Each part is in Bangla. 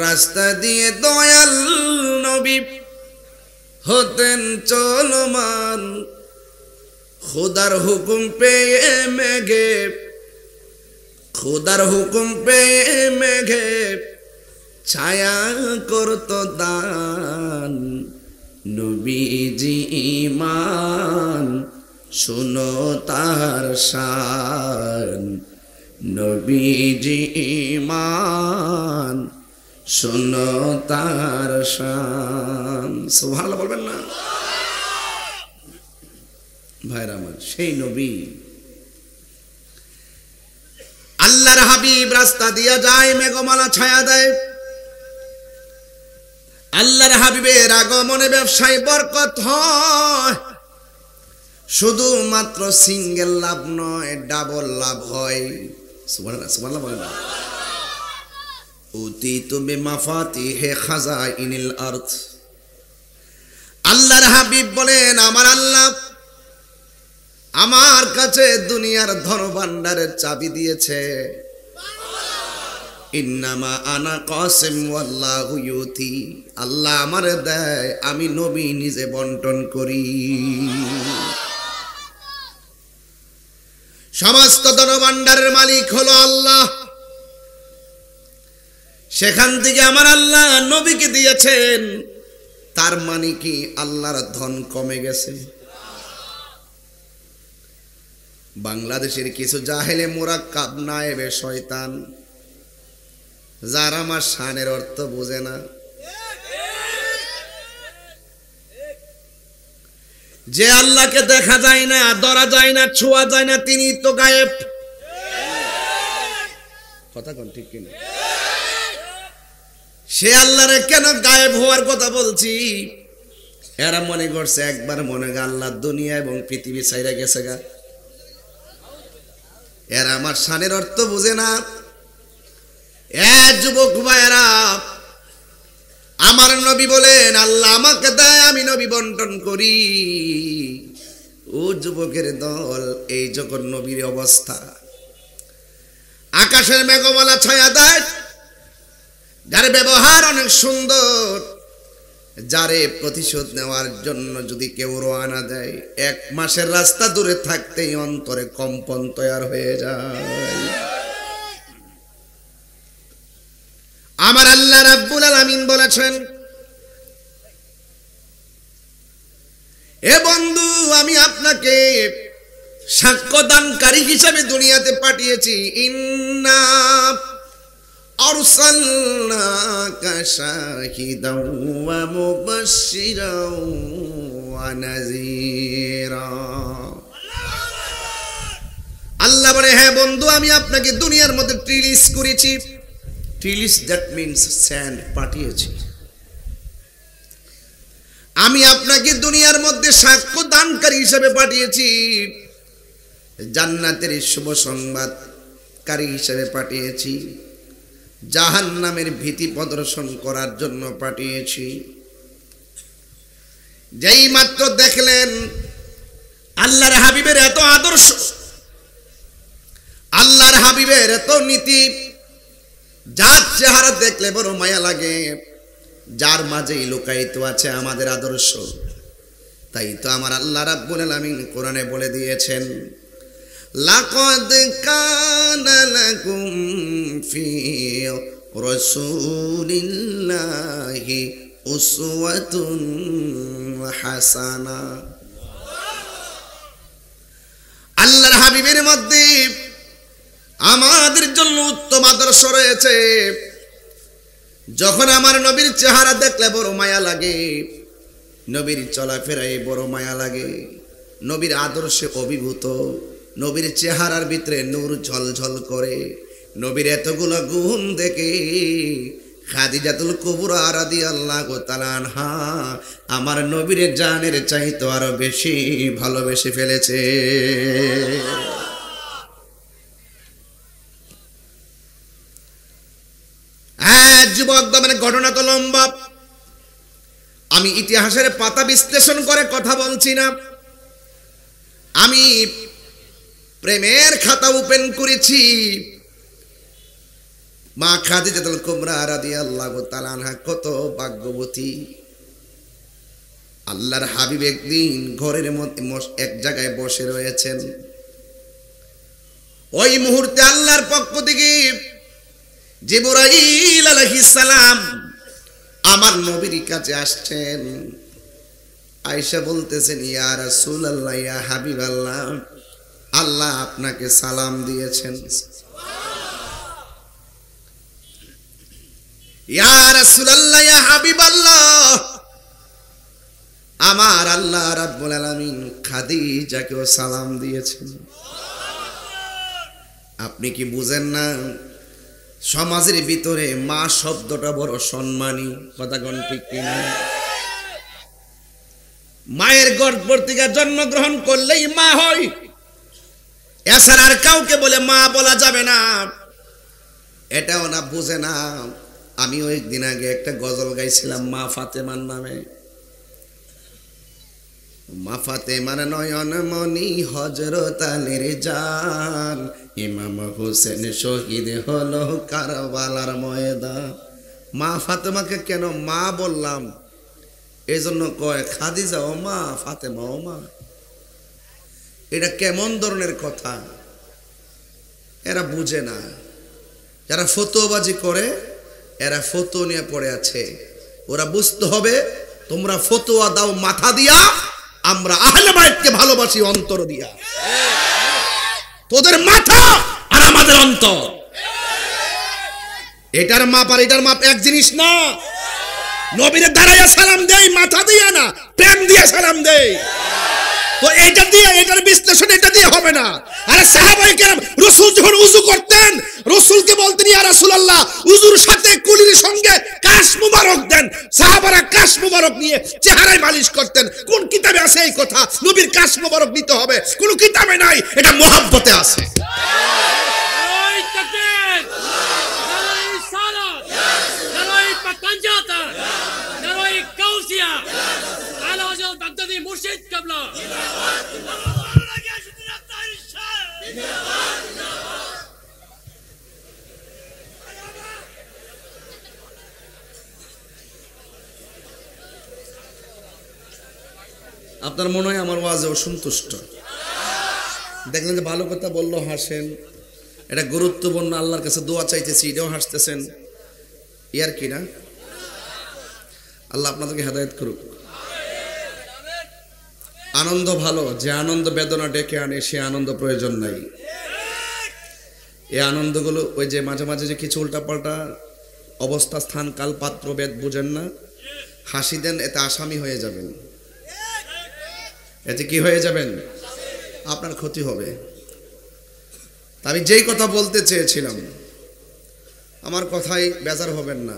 রাস্তা দিয়ে দয়াল নবী হতেন চলমান, খোদার হুকুম পেয়ে মেঘে, খোদার হুকুম পেয়ে মেঘে ছায়া করত দান। নবীজি ঈমান শুনো তার শান, নবীজি ঈমান শুনো তার শান। সুবহানাল্লাহ বলবেন না ভাইরা আমার? সেই নবী আল্লাহর হাবিব রাস্তা দিয়া যায়, মেঘমালা ছায়া দেয়। আল্লাহর হাবিবের আগমনে ব্যবসায় বরকত হয়, শুধুমাত্র সিঙ্গেল লাভ নয়, ডাবল লাভ হয়। সুবহানাল্লাহ, সুবহানাল্লাহ বলেন না? উতিতু বিমাফাতিহি খাযাইনিল আরদ। আল্লাহর হাবিব বলেন, আমার আল্লাহ আমার কাছে দুনিয়ার ধন ভান্ডারের চাবি দিয়েছে। ইন্নামা আনা কাসিম ওয়াল্লাহু ইউতি। আল্লাহ আমারে দেয়, আমি নবী নিজে বন্টন করি। সমস্ত ধন ভান্ডারের মালিক হলো আল্লাহ। সেখান থেকে আমার আল্লাহ নবীকে দিয়েছেন। তার মানে কি আল্লাহর ধন কমে গেছে? বাংলাদেশের কিছু জাহেলে মুরাক্কাব নায়েবে শয়তান, যারা আমার শানের অর্থ বোঝে না, যে আল্লাহকে দেখা যায় না, ধরা যায় না, ছোঁয়া যায় না, তিনি তো গায়েব। কথা কোন ঠিক কিনা? সে আল্লাহরে কেন গায়েব হওয়ার কথা বলছি? এরা মনে করছে একবার মনে গা আল্লাহ দুনিয়া এবং পৃথিবী ছাইরা গেছে গা। এরা আমার শানের অর্থ বুঝে না। যুবক ভাইয়েরা, আমার নবী বলেন আল্লাহ আমাকে দেয়, আমি নবী বন্টন করি। ও যুবকের দল, এই যখন নবীর অবস্থা, আকাশের মেঘমালা ছায়া দেয়, যার ব্যবহার অনেক সুন্দর, যারে প্রতিশোধ নেওয়ার জন্য যদি কেউ রওনা দেয়, 1 মাসের রাস্তা দূরে থাকতেই অন্তরে কম্পন তৈরি হয়ে যায়। আমার আল্লাহ রাব্বুল আলামিন বলেছেন, এ বন্ধু আমি আপনাকে সাক্ষ্যদানকারী হিসেবে দুনিয়াতে পাঠিয়েছি। ইন্না আরসালনাকা শাহিদাও ওয়া মুবাশশিরাও ওয়া নাযীরা। আল্লাহ বলে, হ্যাঁ বন্ধু আমি আপনাকে দুনিয়ার মধ্যে রিলিজ করেছি। রিলিজ দ্যাট মিন্স স্যান্ড, পাঠিয়েছি। আমি আপনাকে দুনিয়ার মধ্যে সাক্ষ্য দানকারী হিসেবে পাঠিয়েছি, জান্নাতের শুভ সংবাদকারী হিসেবে পাঠিয়েছি, জাহান্নামের ভীতি প্রদর্শন করার জন্য পাঠিয়েছি। যেই মাত্র দেখলেন আল্লাহর হাবিবের এত আদর্শ, আল্লাহর হাবিবের এত নীতি, যার চেহারা দেখলে বড় মায়া লাগে, যার মাঝেই লুকায়িত আছে আমাদের আদর্শ। তাই তো আমার আল্লাহ রাব্বুল আলামিন কোরআনে বলে দিয়েছেন, লাকাদ কানা লাকুম ফি রাসূলিল্লাহি উসওয়াতুন হাসানা। আল্লাহর হাবিবের মধ্যে আমাদের জন্য উত্তম আদর্শ রয়েছে। যখন আমার নবীর চেহারা দেখলে বড় মায়া লাগে, নবীর চলাফেরায় বড় মায়া লাগে, নবীর আদর্শে অভিভূত, নবীর চেহারার ভিতরে নূর ঝলঝল করে, নবীর এতগুলো গুণ দেখে খাদিজাতুল কুবরা রাদিয়াল্লাহু তাআলা আনহা আমার নবীর জানের চাইতে আরো বেশি ভালোবেসে ফেলেছে। যুবক দমের ঘটনা তো লম্বা, আমি ইতিহাসের পাতা বিশ্লেষণ করে কথা বলছি না। আমি প্রেমের খাতা ওপেন করেছি, মা খাদিজাতুল কুবরা রাদিয়াল্লাহু তাআলা আনহা কত ভাগ্যবতী। আল্লাহর হাবিব একদিন ঘরের মধ্যে এক জায়গায় বসে রয়েছেন। ওই মুহূর্তে আল্লাহর পক্ষ থেকে জিবরাইল আলাইহিস সালাম আমার নবীর কাছে আসছেন। আয়েশা বলতেছেন, ইয়া রাসূলুল্লাহ, ইয়া হাবিবাল্লাহ, আল্লাহ আপনাকে সালাম দিয়েছেন। ইয়া রাসূলুল্লাহ, ইয়া হাবিবাল্লাহ, আমার আল্লাহ রাব্বুল আলামিন খাদিজাকেও সালাম দিয়েছেন। আপনি কি বুঝেন না সমাজের ভিতরে মা শব্দটা বড় সম্মানী? কথা কোন ঠিক কিনা? মায়ের গর্ভ থেকে জন্মগ্রহণ করলেই মা হয়, এছাড়া আর কাউকে বলে মা বলা যাবে না। এটাও না বুঝে না। আমি ওই দিন আগে একটা গজল গাইছিলাম মা ফাতেমার নামে। মা ফাতেমার নয়ন মনি হযরত আলীর জান, ইমাম হোসেন শহীদ হলো কারবালার ময়দান। মা ফাতেমাকে কেন মা বললাম? এজন্য কয় খাদিজা ও মা, ফাতেমা ও মা। এটা কেমন ধরনের কথা? এরা বুঝে না। যারা ফতোয়াবাজি করে এরা ফতোয়া নিয়ে পড়ে আছে। ওরা বুঝতে হবে তোমরা ফতোয়া দাও মাথা দিয়া, আমরা আহলে বাইতকে ভালোবাসি অন্তর দিয়া। তোদের মাথা আর আমাদের অন্তর, এটার মাপ আর এটার মাপ এক জিনিস না। নবীরে দাঁড়াইয়া সালাম দেই মাথা দিয়া না, প্রেম দিয়ে সালাম দেই। তো এটা দিয়ে, এটার বিশ্লেষণ এটা দিয়ে হবে না। আরে সাহাবায়ে কেরাম রাসূল যখন ওযু করতেন, রাসূলকে বলতেন, ইয়া রাসূলুল্লাহ, ওযুর সাথে কুলির সঙ্গে কাশ মুবারক দেন। সাহাবারা কাশ মুবারক নিয়ে চেহারায় মালিশ করতেন। কোন কিতাবে আছে এই কথা? নবীর কাশ মুবারক নিতে হবে, কোন কিতাবে নাই। এটা মহব্বতে আছে। নারায়ে তাকবীর, নারায়ে রিসালাত, নারায়ে পাতানজাতা, নারায়ে কাউসিয়া, আলা ওয়াজহ বাগদাদি মুর্শিদ কিবলা। আপনার মনে হয় আমার ওয়াজে অসন্তুষ্ট? দেখলেন যে ভালো কথা বললো হাসেন, এটা গুরুত্বপূর্ণ, আল্লাহর কাছে দোয়া চাইতেছি, এটাও হাসতেছেন। ইয়ার কি না? আল্লাহ আপনাদেরকে হেদায়েত করুক। আনন্দ ভালো, যে আনন্দ বেদনা ডেকে আনে সে আনন্দ প্রয়োজন নাই। এই আনন্দগুলো ওই যে মাঝে মাঝে যে কিছু উল্টাপাল্টা অবস্থা, স্থান, কাল, পাত্র, ভেদ বুঝেন না, হাসি দেন, এতে আসামি হয়ে যাবেন। এতে কি হয়ে যাবেন? আপনার ক্ষতি হবে। আমি যেই কথা বলতে চেয়েছিলাম, আমার কথাই বেজার হবেন না।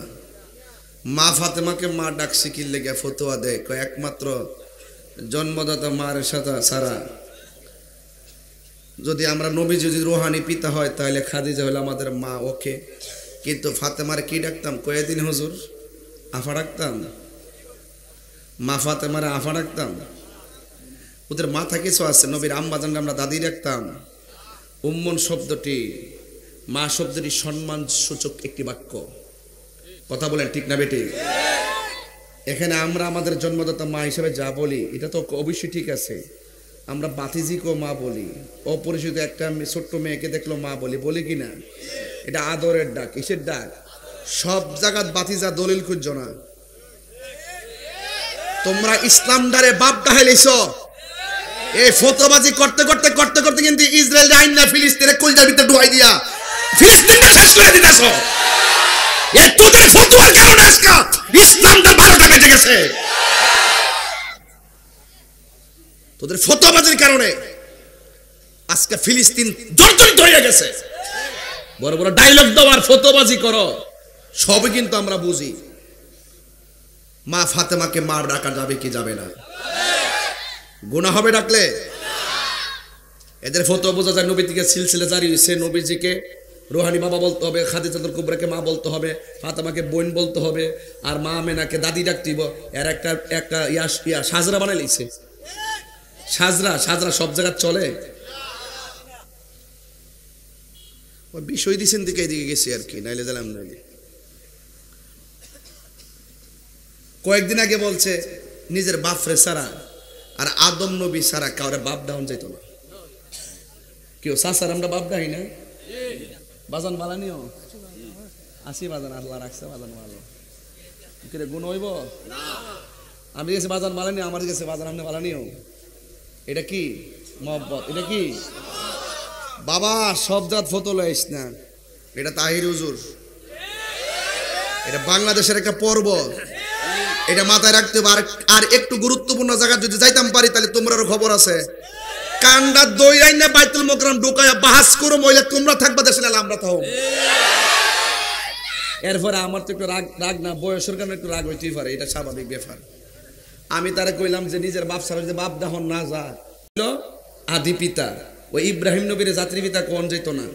মা ফাতেমাকে মা ডাকছি কি লেগে ফতোয়া দেয়, একমাত্র জন্মদাতা মার সাথে ছাড়া যদি আমরা নবী যদি রুহানি পিতা হয় তাহলে খাদিজা হলো আমাদের মা। ওকে, কিন্তু ফাতেমার কি ডাকতাম? কয়েকদিন হুজুর আফা ডাকতাম, মা ফাতেমার আফা ডাকতাম। ওদের মাথা কিছু আছে। নবীর আম্মাজানকে আমরা দাদি রাখতাম। উম্মন শব্দটি, মা শব্দটি সম্মান সূচক একটি বাক্য। কথা বলেন ঠিক না বেটি? এখানে আমরা আমাদের জন্মদাতা মা হিসেবে যা বলি এটা তো অবশ্যই ঠিক আছে। আমরা বাতিজিকেও মা বলি, অপরিচিত একটা ছোট্ট মেয়েকে দেখলো মা বলি, বলি কি না? এটা আদরের ডাক, কিসের ডাক? সব জায়গাত বাতিজা দলিল খুঁজছো না। তোমরা ইসলাম দ্বারে বাপ ডাহাইলেছ। এই ফতোয়াবাজি করতে করতে করতে করতে কিন্তু ইসরায়েল আইন না ফিলিস্তিনে কলজার ভিতরে ঢুকাই দিয়া ফিলিস্তিনকে শেষ করে দিতেছ। এই তোদের ফতোয়ার কারণে আজকে ইসলামটা 12টা বেজে গেছে। তোদের ফতোয়াবাজির কারণে আজকে ফিলিস্তিন জর্জরিত হয়ে গেছে। বড় বড় ডায়লগ দাও আর ফতোয়াবাজি করো, সবই কিন্তু আমরা বুঝি। মা ফাতেমাকে মা ডাকা যাবে কি যাবে না? গুনাহ হবে ডাকলে? এদের ফতোয়া বোঝা যায় নবী থেকে সিলসিলা জারি হয়েছে। নবীজিকে রুহানি বাবা বলতে হবে, খাদিজাতুল কুবরাকে মা বলতে হবে, ফাতেমাকে বোন বলতে হবে, আর মা আমেনাকে দাদি ডাকতে হবে। এর একটা সাজরা বানাই লিখছে। সাজরা সব জায়গায় চলে। ওই বিষয় দিছেন দিকে এদিকে গেছি আর কি, নাইলে দিলাম নাইলে। কয়েকদিন আগে বলছে নিজের বাপ রে সারা আর আদম নবী সারা কাউরে বাপ ডাউন যাইত না। কেউ সাসার আমরা বাপ ডাই না, বাজান বালানিও আসি বাজান, আল্লাহ রাখছে বাজান ভালো কিরে গুণ হইব। আমি গেছি বাজান বালানি, আমার গেছে বাজান আপনি বালানিও। এটা কি মহব্বত? এটা কি বাবা সব জাত ফটো লইস না, এটা তাহির হুজুর, এটা বাংলাদেশের একটা পর্ব, এটা মাথায় রাখতে হবে। আর একটু গুরুত্বপূর্ণ জায়গা যদি যাইতাম পারি তাহলে তোমরারও খবর আছে। কান্ডা দইরাই না বাইতুল মোকরম ঢুকায়া বাহাস করো মহিলা, তোমরা থাকবা দেশে নাহলে আমরা থাকব। এরপরে আমার তো একটু রাগ না, বয়সের কারণে একটু রাগ হইতেই পারে, এটা স্বাভাবিক ব্যাপার। আমি তারা কইলাম যে নিজের বাপ ছাড়া যে বাপ দাহন না যা আদি পিতা, ওই ইব্রাহিম নবীর জাতির পিতা কোন যেত না,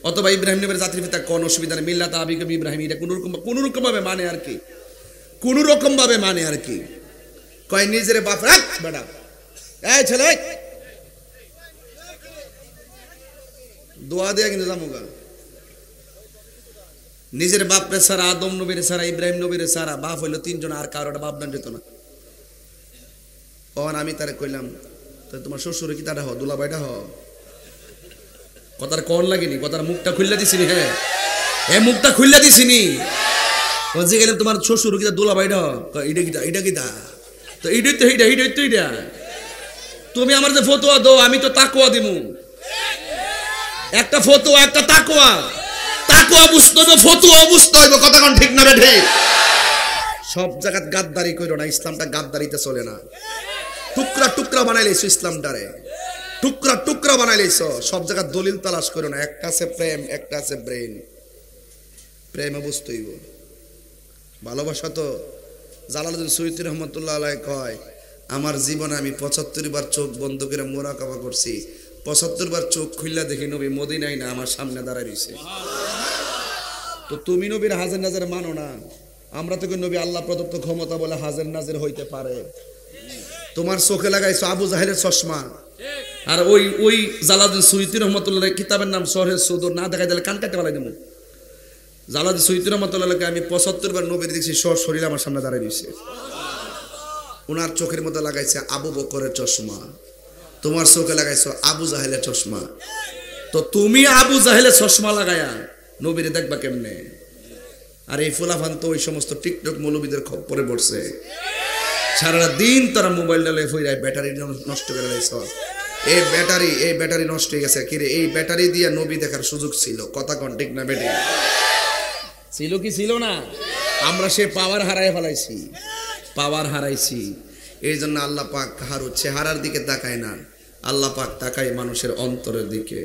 অথবা ইব্রাহিম নবীর জাতির পিতা কোন অসুবিধা নেই, মিল্লাত আবিকুম ইব্রাহিম, এটা কোন রকম ভাবে মানে আর কি, কোন রকম ভাবে মানে আর কি। কয় নিজের বাপ রাখ বেটা, এই ছেলে দোয়া দেয়া কিন্তু জামুগা। নিজের বাপরে ছাড়া, আদম নবীর ছাড়া, ইব্রাহিম নবীর ছাড়া বাপ হইলো তিনজন, আর কারোটা বাপ দান যেত না। তখন আমি তারে কইলাম তো তোমার শ্বশুর কি তারা হ দুলাভাইটা হ, কথার কন লাগেনি, কথার মুখটা খুললা দিছিনি। হ্যাঁ হ্যাঁ মুখটা খুললা দিছিনি। যে গেলাম তোমার শ্বশুর কি দুলাভাইটা হ, এটা কিটা এটা কিটা, তো এইটাই তো এইটা এইটাই তো এইটা। তুমি আমার যে ফতোয়া দো আমি তো তাকওয়া দিমু, একটা ফতোয়া একটা তাকওয়া, তাকওয়া বুঝতে হবে ফতোয়া বুঝতে হবে, কথা কোন ঠিক না রে ঠিক? সব জায়গায় গাদ্দারি কইরো না, ইসলামটা গাদ্দারিতে চলে না। টুকরা টুকরা বানাইলেছো ইসলামটারে, টুকরা টুকরা বানাইলেছো। সব জায়গায় দলিল তালাশ করো না, একটা আছে প্রেম, একটা আছে ব্রেন। প্রেমে বুঝতে হইব, ভালোবাসা তো জালালউদ্দিন সুয়ুতী রহমতুল্লাহ আলাইহি কয় আমার জীবনে আমি ৭৫ বার চোখ বন্ধ করে মোরাকাবা করছি, ৭৫ বার চোখ খুললা দেখি নবী মদিনায় না আমার সামনে দাঁড়ায় রইছে। তো তুমি নবীর হাজির নাজির মানো না, আমরা তো নবী আল্লাহ প্রদত্ত ক্ষমতা বলে হাজির নাজির হইতে পারে। তোমার চোখে লাগাইছো আবু জাহেলের চশমা, আর ওই জালালউদ্দিন সুয়ুতী রহমতুল্লাহ কিতাবের নাম শরহে সুদূর, না দেখাই দিলে কান কাটতে পালাই দেবো। জালালউদ্দিন সুয়ুতী রহমতুল্লাহকে আমি ৭৫ বার নবীর দেখছি, শরীর আমার সামনে দাঁড়ায় রইছে। ওনার চোখের মধ্যে লাগাইছে আবু বকরের চশমা, তোমার চোখে লাগাইছো আবু জাহেলের চশমা। তো তুমি আবু জাহেলের চশমা লাগায়া নবীরে দেখবা কেমনে? আর এই ফুলাফান তো ওই সমস্ত টিকটক মৌলবীদের খপ্পরে পড়ছে, সারা দিন তারা মোবাইল ডালে ফইরায় ব্যাটারি নষ্ট করে লাইছ। এই ব্যাটারি নষ্ট হয়ে গেছে। কিরে এই ব্যাটারি দিয়ে নবী দেখার সুযোগ ছিল, কথা কোন ঠিক না বেটি? ছিল কি ছিল না? আমরা সে পাওয়ার হারাই ফেলাইছি, পাওয়ার হারাইছি। এই জন্য আল্লাহ পাক কাহার চেহারার দিকে তাকায় না, আল্লাহ পাক তাকায় মানুষের অন্তরের দিকে।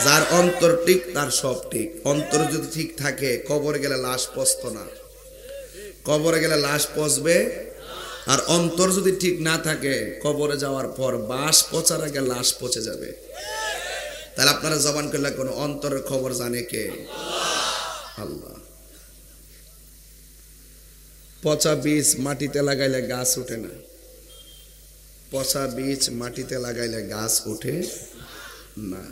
যার অন্তর ঠিক তার সব ঠিক। অন্তর যদি ঠিক থাকে কবরে গেলে লাশ পচত না, কবরে গেলে লাশ পচবে। আর অন্তর যদি ঠিক না থাকে কবরে যাওয়ার পর বাস পচার আগে লাশ পচে যাবে। তাহলে আপনারা জবান করলে কোন অন্তরের খবর জানে কে? আল্লাহ। পচা বীজ মাটিতে লাগাইলে গাছ ওঠে না, পচা বীজ মাটিতে লাগাইলে গাছ ওঠে না।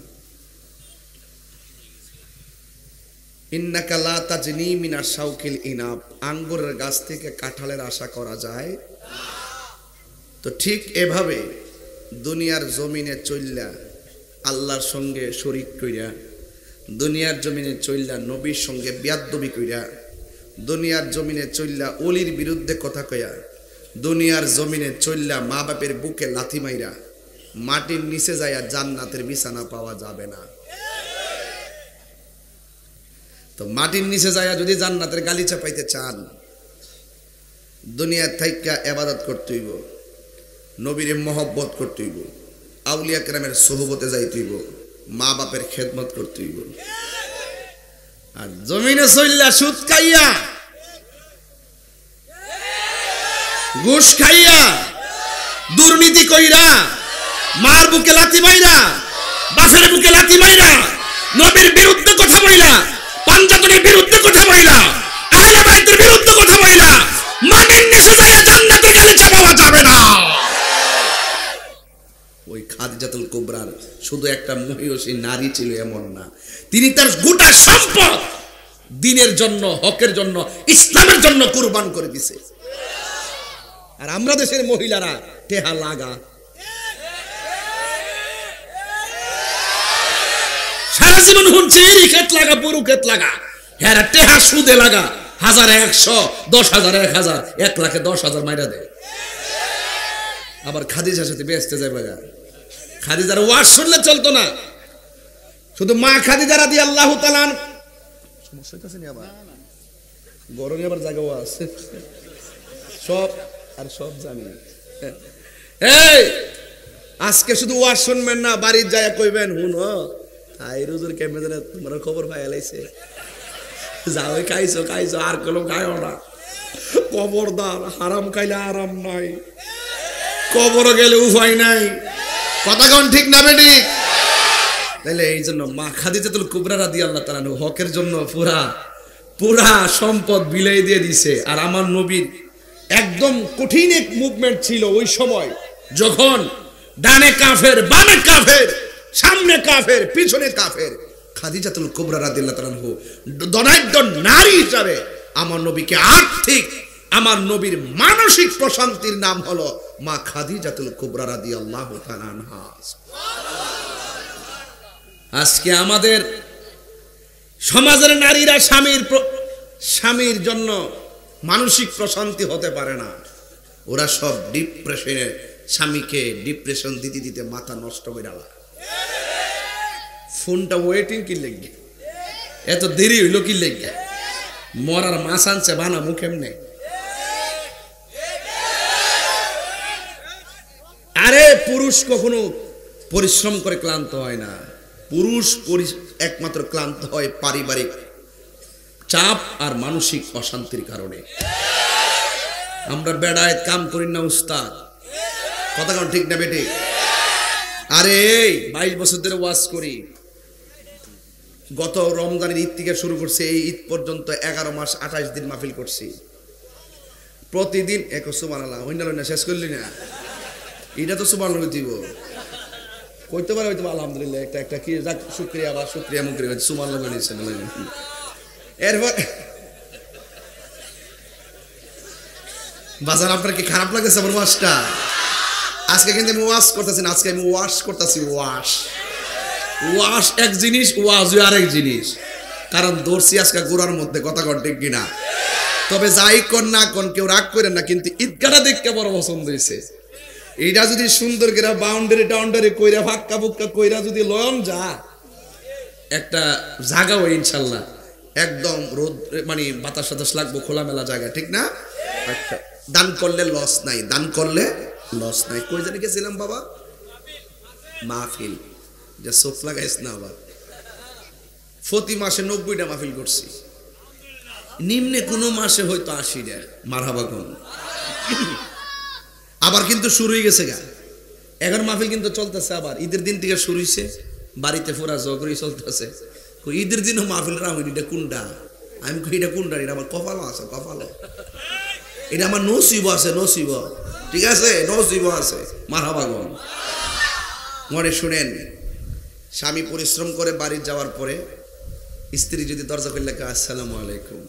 ইন্নাকা লা তাজনি মিনা শাউকিল ইনাব, আঙ্গুরের গাছ থেকে কাঁঠালের আশা করা যায়। তো ঠিক এভাবে দুনিয়ার জমিনে চইল্লা আল্লাহর সঙ্গে শরীক কইরা, দুনিয়ার জমিনে চইল্লা নবীর সঙ্গে বিয়াদ্দবি কইরা, দুনিয়ার জমিনে চইল্লা অলির বিরুদ্ধে কথা কয়া, দুনিয়ার জমিনে চইল্লা মা বাপের বুকে লাথি মাইরা মাটির নিচে যাইয়া জান্নাতের বিছানা পাওয়া যাবে না। তো মাটির নিচে যাইয়া যদি জান্নাতের গালিচা পাইতে চান, দুনিয়ার থাইকা ইবাদত করতে হইব, নবীর মহব্বত করতে হইব, আউলিয়া কেরামের সোহবতে যাইতে হইব, মা বাপের খেদমত করতে হইব। আর জমিনে চইল্লা সুদ খাইয়া, ঘুষ খাইয়া, দুর্নীতি কইরা, মার বুকে লাথি মাইরা, বাপের বুকে লাথি মাইরা, নবীর বিরুদ্ধে কথা বইলা, পাঞ্জাতনের বিরুদ্ধে কথা বইলা, আহলে বাইতের বিরুদ্ধে কথা বইলা, মাটির নিচে যায় জান্নাতের গালিচা পাওয়া যাবে না। ওই খাদিজাতুল কুবরার শুধু একটা মহিষী নারী ছিল এমন না, তিনি তার গোটা সম্পদ দ্বীনের জন্য, হকের জন্য, ইসলামের জন্য কুরবান করে দিছে। আর আমরা দেশের মহিলারা টেহা লাগা, সারা জীবন শুনছি এই ক্ষেত লাগা, পুরো ক্ষেত লাগা, হ্যাঁ টেহা সুদে লাগা, 1000 100 10,000 1000 1 লাখে 10,000 মাইরা দেয়। আবার খাদিজার সাথে বেচতে যায় বাগা। খাদিজার ওয়াজ শুনলে চলতো না, শুধু মা খাদিজা রাদিয়াল্লাহু তাআলা সমস্যা আছে নি আবার গরমে আবার জায়গা ওয়াজ সব আর সব জানি। এই আজকে শুধু ওয়াজ শুনবেন না, বাড়ির যায় কইবেন হুনো আই রুজুর কেমনে জানে তোমার খবর পাই লাইছে, যাও খাইছো খাইছো আর কলো খাইও না, খবরদার হারাম খাইলে আরাম নাই, কবর গেলে উপায় নাই। কথা কোন ঠিক না বেটি? তাইলে এই জন্য মা খাদিজাতুল কুবরা রাদিয়াল্লাহু তাআলা হকের জন্য পুরা সম্পদ বিলাই দিয়ে দিছে। আর আমার নবীর একদম কঠিন এক মুভমেন্ট ছিল ওই সময়, যখন ডানে কাফের, বামে কাফের, সামনে কাফের, পিছনে কাফের, খাদিজাতুল কুবরা রাদিয়াল্লাহু তাআলা দনাঢ্য নারী হিসাবে আমার নবীকে আর্থিক, আমার নবীর মানসিক প্রশান্তির নাম হলো মা খাদিজাতুল কুবরা রাদিয়াল্লাহু তাআলা আনহা। আজকে আমাদের সমাজের নারীরা স্বামীর জন্য মানসিক প্রশান্তি হতে পারে না, ওরা সব ডিপ্রেশনে, স্বামীকে ডিপ্রেশন দিতে দিতে মাথা নষ্ট হয়ে গেল। ফোনটা ওয়েটিং কি লেগে, এত দেরি হইল কি লেগে, মরার মাছ আনছে বানা মুখেম নেই। আরে পুরুষ কখনো পরিশ্রম করে ক্লান্ত হয় না, পুরুষ একমাত্র ক্লান্ত হয় পারিবারিক চাপ আর মানসিক অশান্তির কারণে। আমরা বেড়ায় কাম করি না উস্তাদ, কথা কোন ঠিক না বেটি? আরে 22 বছর ধরে ওয়াজ করি, গত রমজানের ঈদ থেকে শুরু করছে, এই ঈদ পর্যন্ত 11 মাস 28 দিন মাহফিল করছি, প্রতিদিন এক সুবহানাল্লাহ হইনা লইনা শেষ করলি না, এটা তো সুবহানাল্লাহ দিব কইতে পারে, হইতে আলহামদুলিল্লাহ একটা একটা কি যাক শুকরিয়া বা শুকরিয়া মুকরি সুবহানাল্লাহ বলেছেন। এরপর বাজার আপনার কি খারাপ লাগতেছে আমার ওয়াজটা? আজকে কিন্তু আমি ওয়াশ করতেছি না, আজকে আমি ওয়াশ করতেছি। ওয়াশ এক জিনিস, ওয়াজ আরেক জিনিস, কারণ দর্শি আজকে গোড়ার মধ্যে, কথা কর ঠিক কিনা? তবে যাই কর না কোন কেউ রাগ করেন না, কিন্তু ঈদগাহটা দেখতে বড় পছন্দ হয়েছে। এইটা যদি সুন্দর করে বাউন্ডারি টাউন্ডারি কইরা ফাক্কা ফুক্কা কইরা যদি লয়ন যা একটা জায়গা হয় ইনশাল্লাহ, একদম রোদ মানে বাতাস সাতাস লাগবো, খোলামেলা জায়গা, ঠিক না? আচ্ছা, দান করলে লস নাই, দান করলে লস নাই। কই জানি গেছিলাম বাবা? মাহফিল, যে সোফ লাগাইস না আবার, প্রতি মাসে 90টা মাহফিল করছি, নিম্নে কোনো মাসে হয়তো 80টা। মারহাবা কোন আবার কিন্তু শুরু হয়ে গেছে গা, এখন মাহফিল কিন্তু চলতেছে, আবার ঈদের দিন থেকে শুরু হয়েছে, বাড়িতে ফোরা জগরি চলতেছে। ঈদের দিনও মাহফিল রাম, এটা কোনটা? আমি কই এটা কোনটা? এটা আমার কপালও আছে, কপালে এটা আমার নসিব আছে, নসিব, ঠিক আছে, নসিব আছে। মারহাবা কোন মনে শুনেন, স্বামী পরিশ্রম করে বাড়ি যাওয়ার পরে স্ত্রী যদি দরজা খুললে আসসালামু আলাইকুম,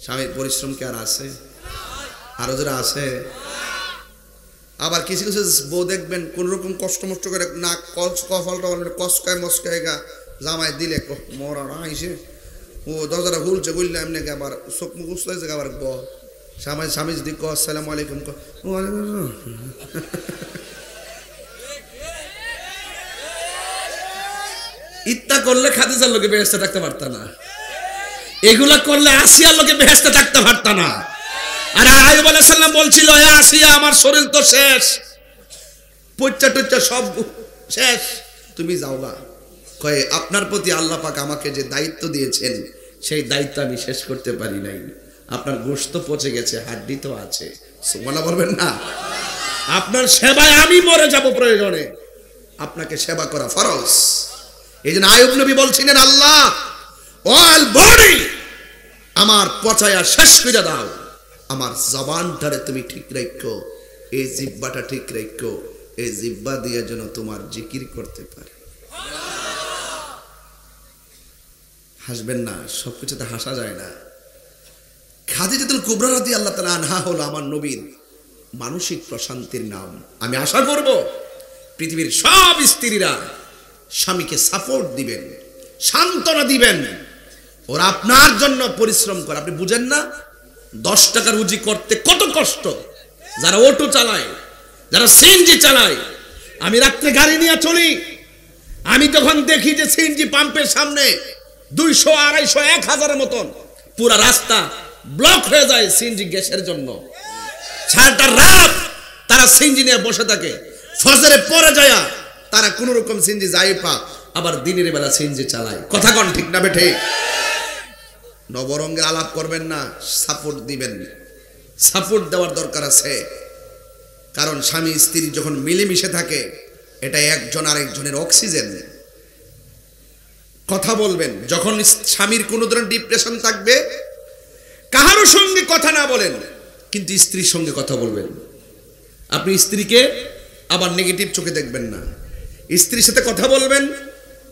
স্বামীর পরিশ্রম কি আর আছে? আরো যারা আছে। আবার কিছু কিছু বউ দেখবেন কোন রকম কষ্ট মষ্ট করে না কফালটা কসকায় মস্কায় গা জামাই দিলে মরা আইসে, ও দরজাটা খুলছে, খুললে এমনি আবার চোখ মুখ উসলাইছে, আবার স্বামী যদি ক আসসালামু আলাইকুম, ইত্যা করলে খাদিজার লোকে বেহেশতে থাকতে পারত না, এগুলা করলে আসিয়ার লোকে বেহেশতে থাকতে পারত না। আর আইয়ুব আলাইহিস সালাম বলছিল, হে আসিয়া, আমার শরীর তো শেষ, পচ্চা টচ্চা সব শেষ, তুমি যাও গা। কয়ে আপনার প্রতি আল্লাহ পাক আমাকে যে দায়িত্ব দিয়েছেন, সেই দায়িত্ব আমি শেষ করতে পারি নাই। আপনার গোশত পচে গেছে, হাড্ডি তো আছে, সুবহানাল্লাহ বলবেন না? আপনার সেবায় আমি মরে যাব প্রয়োজনে, আপনাকে সেবা করা ফরজ। এই জন্য আইয়ুব নবী বলছিলেন, আল্লাহ অল বডি আমার পচায়া শেষ করে দাও, আমার জবানটারে তুমি ঠিক রাখো, এই জিহ্বাটা ঠিক রাখো, এই জিহ্বা দিয়ে যেন তোমার জিকির করতে পারে। হাসবেন না, সবকিছুতে হাসা যায় না। খাদিজাতুল কুবরা রাদিয়াল্লাহু তাআলা আনহা হলো আমার নবীর মানসিক প্রশান্তির নাম। আমি আশা করব পৃথিবীর সব স্ত্রীরা স্বামীকে সাপোর্ট দিবেন, সান্ত্বনা দিবেন। ওরা আপনার জন্য পরিশ্রম করে, আপনি বুঝেন না 10 টাকা রুজি করতে কত কষ্ট। যারা অটো চালায়, যারা সিএনজি চালায়, আমি রাত্রে গাড়ি নিয়ে চলি, আমি তখন দেখি যে সিএনজি পাম্পের সামনে 200, 250, 1000-এর মতন পুরা রাস্তা ব্লক হয়ে যায় সিএনজি গ্যাসের জন্য। সারাটা রাত তারা সিএনজি নিয়ে বসে থাকে, ফজরে পরে যায় তারা কোন রকম সিএনজি যাই পা, আবার দিনের বেলা সিএনজি চালায়। কথা কোন ঠিক না বেঠে? নবরঙ্গের আলাপ করবেন না, সাপোর্ট দিবেন। সাপোর্ট দেওয়ার দরকার আছে, কারণ স্বামী স্ত্রী যখন মিলেমিশে থাকে এটা একজন আরেকজনের অক্সিজেন। কথা বলবেন, যখন স্বামীর কোনো ধরনের ডিপ্রেশন থাকবে কাহারো সঙ্গে কথা না বলেন, কিন্তু স্ত্রীর সঙ্গে কথা বলবেন। আপনি স্ত্রীকে আবার নেগেটিভ চোখে দেখবেন না, স্ত্রীর সাথে কথা বলবেন।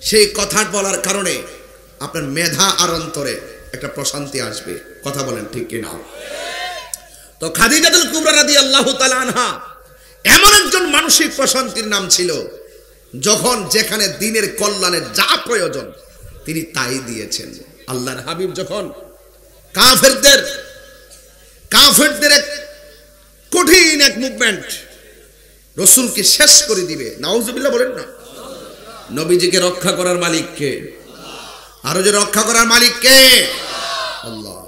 সেই কথা বলার কারণে আপনার মেধা আর অন্তরে একটা প্রশান্তি আসবে। কথা বলেন ঠিক কিনা? তো খাদিজাতুল কুবরা রাদিয়াল্লাহু তাআলা আনহা এমন একজন মানসিক প্রশান্তির নাম ছিল, যখন যেখানে দ্বীনের কল্যাণের যা প্রয়োজন তিনি তাই দিয়েছেন। আল্লাহর হাবিব যখন কাফেরদের এক কঠিন এক মুভমেন্ট রাসূলকে শেষ করে দিবে, নাউজুবিল্লাহ বলেন না, নবীজিকে রক্ষা করার মালিক কে? আরো যে রক্ষা করার মালিক কে? আল্লাহ।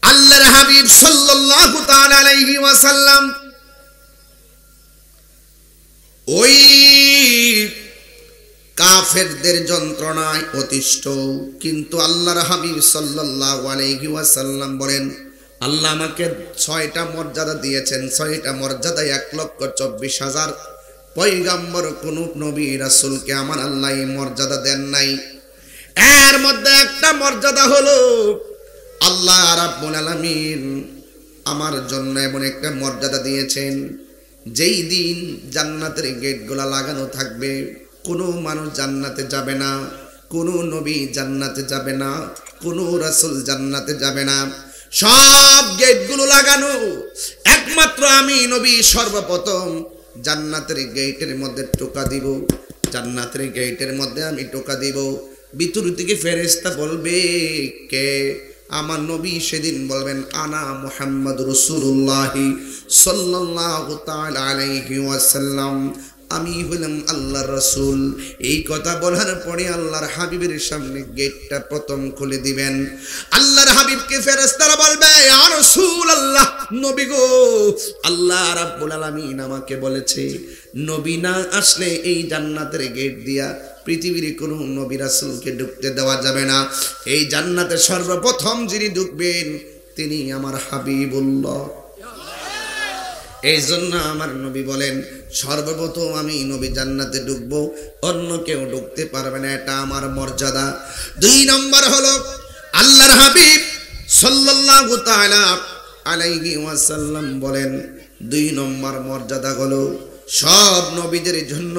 আল্লাহর হাবিব সাল্লাল্লাহু তাআলা আলাইহি ওয়াসাল্লাম ওই কাফেরদের যন্ত্রণায় অতিষ্ঠ, কিন্তু আল্লাহর হাবিব সাল্লাল্লাহু আলাইহি ওয়াসাল্লাম বলেন, আল্লাহ আমাকে 6টা মর্যাদা দিয়েছেন। 6টা মর্যাদায় 1,24,000 পয়গম্বর কোন নবী রাসূলকে আমার আল্লাহ এই মর্যাদা দেন নাই। এর মধ্যে একটা মর্যাদা হলো আল্লাহ রাব্বুল আলামিন আমার জন্য এমন একটা মর্যাদা দিয়েছেন, যেই দিন জান্নাতের গেটগুলা লাগানো থাকবে, কোনো মানুষ জান্নাতে যাবে না, কোনো নবী জান্নাতে যাবে না, কোনো রাসূল জান্নাতে যাবে না, সব গেটগুলো লাগানো। একমাত্র আমি নবী সর্বপ্রথম জান্নাতের গেটের মধ্যে টোকা দিব। জান্নাতের গেটের মধ্যে আমি টোকা দিব, ভিতর থেকে ফেরেশতা বলবে কে? আমার নবী সেদিন বলবেন, আনা মুহাম্মদ রাসূলুল্লাহ সাল্লাল্লাহু তাআলা আলাইহি ওয়াসাল্লাম, আমি হলাম আল্লাহর রাসূল। এই কথা বলার পরে আল্লাহর হাবিবের সামনে গেটটা প্রথম খুলে দিবেন। আল্লাহর হাবিবকে ফেরেশতারা বলবে, ইয়া রাসূলুল্লাহ, নবী গো, আল্লাহ রাব্বুল আলামিন আমাকে বলেছে নবী না আসলে এই জান্নাতের গেট দিয়া পৃথিবীর কোনো নবী রাসূলকে ঢুকতে দেওয়া যাবে না। এই জান্নাতে সর্বপ্রথম যিনি ঢুকবেন তিনি আমার হাবিবুল্লাহ। এই জন্য আমার নবী বলেন, সর্বপ্রথম আমি নবী জান্নাতে ঢুকবো, অন্য কেউ ঢুকতে পারবে না, এটা আমার মর্যাদা। 2 নম্বর হলো আল্লাহর হাবিব সাল্লাল্লাহু তাআলা আলাইহি ওয়াসাল্লাম বলেন, 2 নম্বর মর্যাদা হলো সব নবীদের জন্য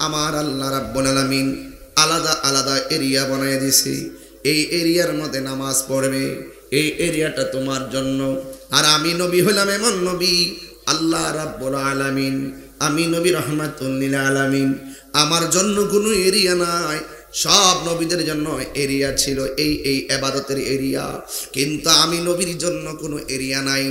আমার আল্লাহ রাব্বুল আলামিন আলাদা আলাদা এরিয়া বানিয়ে দিয়েছে। এই এরিয়ার মধ্যে নামাজ পড়বে, এই এরিয়াটা তোমার জন্য। আর আমি নবী হলাম এমন নবী, আল্লাহ রাব্বুল আলামিন, আমি নবী রাহমাতুল লিল আলামিন, আমার জন্য কোনো এরিয়া নাই। সব নবীদের জন্য এরিয়া ছিল, এই ইবাদতের এরিয়া, কিন্তু আমি নবীর জন্য কোনো এরিয়া নাই।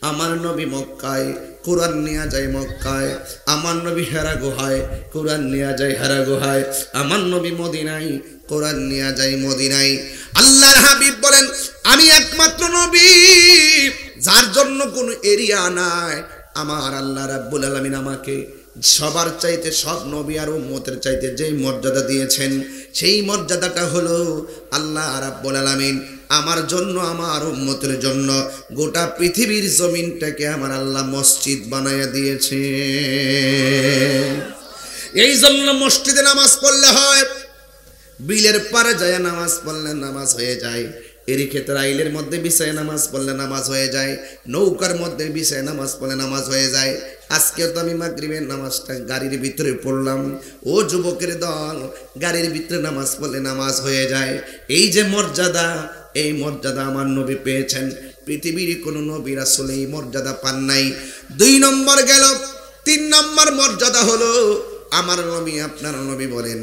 আমার নবী মক্কায়, কোরআন নিয়ে যায় মক্কায়। আমার নবী হেরা গুহায়, কোরআন নিয়ে যায় হেরা গুহায়। আমার নবী মদিনায়, কোরআন নিয়ে যায় মদিনায়। আল্লাহর হাবিব বলেন, আমি একমাত্র নবী যার জন্য কোনো এরিয়া নাই। আমার আল্লাহ রাব্বুল আলামিন আমাকে সবার চাইতে, সব নবী আর উম্মতের চাইতে যেই মর্যাদা দিয়েছেন, সেই মর্যাদাটা হলো আল্লাহ রাব্বুল আলামিন আমার জন্য, আমার উম্মতের জন্য গোটা পৃথিবীর জমিনটাকে আমার আল্লাহ মসজিদ বানায়া দিয়েছে। এই জন্য মসজিদে নামাজ পড়লে হয়, বিলের পারে যায় নামাজ পড়লে নামাজ হয়ে যায়। এরই ক্ষেত্রে আইলের মধ্যে বিছায় নামাজ পড়লে নামাজ হয়ে যায়, নৌকার মধ্যে বিছায় নামাজ পড়লে নামাজ হয়ে যায়। আজকে তো আমি মাগরিবের নামাজটা গাড়ির ভিতরে পড়লাম, ও যুবকের দল, গাড়ির ভিতরে নামাজ পড়লে নামাজ হয়ে যায়। এই যে মর্যাদা, এই মর্যাদা আমার নবী পেয়েছেন, পৃথিবীর কোনো নবী রাসূল এই মর্যাদা পান নাই। 2 নম্বর গেল। 3 নম্বর মর্যাদা হলো আমার নবী, আপনার নবী বলেন,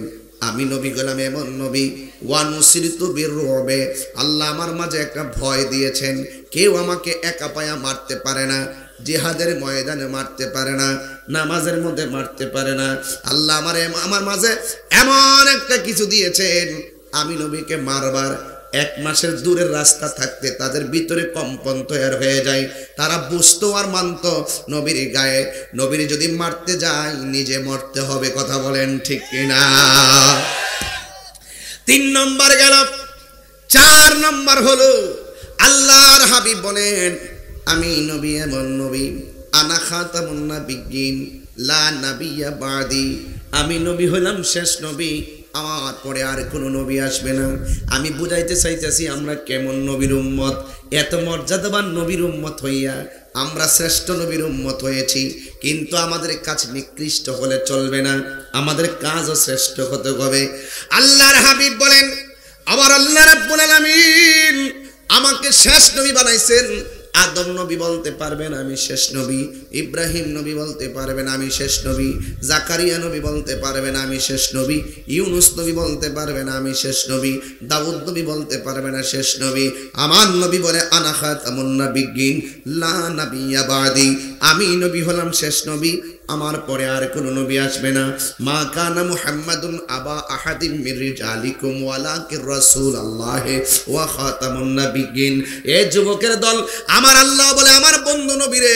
আমি নবী গেলাম এমন নবী, ওয়ানুসিরিতু বিররুবে, আল্লাহ আমার মাঝে একটা ভয় দিয়েছেন, কেউ আমাকে একা পায়া মারতে পারে না, জিহাদের ময়দানে মারতে পারে না, নামাজের মধ্যে মারতে পারে না। আল্লাহ আমার মাঝে এমন একটা কিছু দিয়েছেন, আমি নবীকে মারবার 1 মাসের দূরের রাস্তা থাকতে তাদের ভিতরে কম্পন তৈরি হয়ে যায়, তারা বুঝতো আর মানত নবীর গায়ে নবীর যদি মারতে যায় নিজে মরতে হবে। কথা বলেন ঠিক কিনা? 3 নম্বর গেল। 4 নম্বর হলো আল্লাহর হাবিব বলেন, আমি নবী এমন নবী, আনা খাতামুন নাবিয়্যিন লা নাবিয়্যা বাদি, আমি নবী হলাম শেষ নবী, আমার পরে আর কোনো নবী আসবে না। আমি বুঝাইতে চাইতেছি আমরা কেমন নবীর উম্মত, এত মর্যাদাবান নবীর উম্মত হইয়া আমরা শ্রেষ্ঠ নবীর উম্মত হয়েছি, কিন্তু আমাদের কাছে নিকৃষ্ট হলে চলবে না, আমাদের কাজও শ্রেষ্ঠ হতে হবে। আল্লাহর হাবিব বলেন, আবার আল্লাহ রাব্বুল আলামিন আমাকে শেষ নবী বানাইছেন। আদম নবী বলতে পারবেন আমি শেষ নবী, ইব্রাহিম নবী বলতে পারবেন আমি শেষ নবী, জাকারিয়া নবী বলতে পারবেন আমি শেষ নবী, ইউনুস নবী বলতে পারবেন আমি শেষ নবী, দাউদ নবী বলতে পারবেন না শেষ নবী। আমার নবী বলে আনা খাতামুন নাবিয়্যিন লা নাবিয়্যা বাদি, আমি নবী হলাম শেষ নবী, আমার পরে আর কোনো নবী আসবে না। মা কানা মুহাম্মাদুন আবা আহাদিম মির রিজালিকুম ওয়ালাকির রাসূলুল্লাহ ওয়া খাতামুন নাবিয়্যিন। এই যুবকের দল, আমার আল্লাহ বলে আমার বন্ধু নবীরে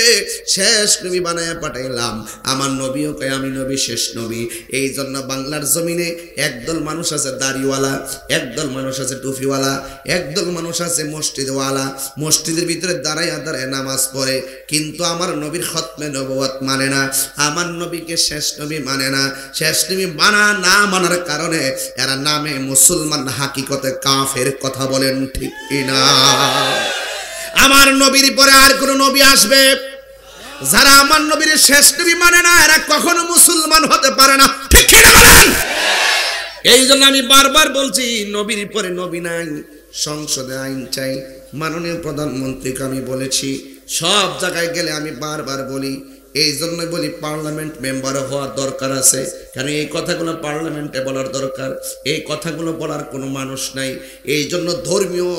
শেষ নবী বানায়া পাঠাইলাম, আমার নবীও কয় আমি নবী শেষ নবী। এই জন্য বাংলার জমিনে একদল মানুষ আছে দাড়িওয়ালা, একদল মানুষ আছে টুপিওয়ালা, একদল মানুষ আছে মসজিদওয়ালা, মসজিদের ভিতরে দাঁড়াইয়া দাঁড়ায় নামাজ পড়ে, কিন্তু আমার নবীর খতমে নবুয়ত মানে না, আমার নবীকে শেষ নবী মানে না। শেষ নবী মানা না মানার কারণে এরা নামে মুসলমান, হাকিকতে কাফের। কথা বলেন ঠিক কিনা? আমার নবীর পরে আর কোন নবী আসবে, যারা আমার নবীর শেষ নবী মানে না এরা কখনো মুসলমান হতে পারে না। ঠিক কিনা বলেন? এই জন্য আমি বারবার বলছি, নবীর পরে নবী নাই, সংসদে আইন চাই। মাননীয় প্রধানমন্ত্রীকে আমি বলেছি, সব জায়গায় গেলে আমি বারবার বলি, এই জন্য বলি পার্লামেন্ট মেম্বার হওয়ার দরকার আছে, কারণ এই কথাগুলো পার্লামেন্টে বলার দরকার, এই কথাগুলো বলার কোনো মানুষ নাই। এই জন্য ধর্মীয়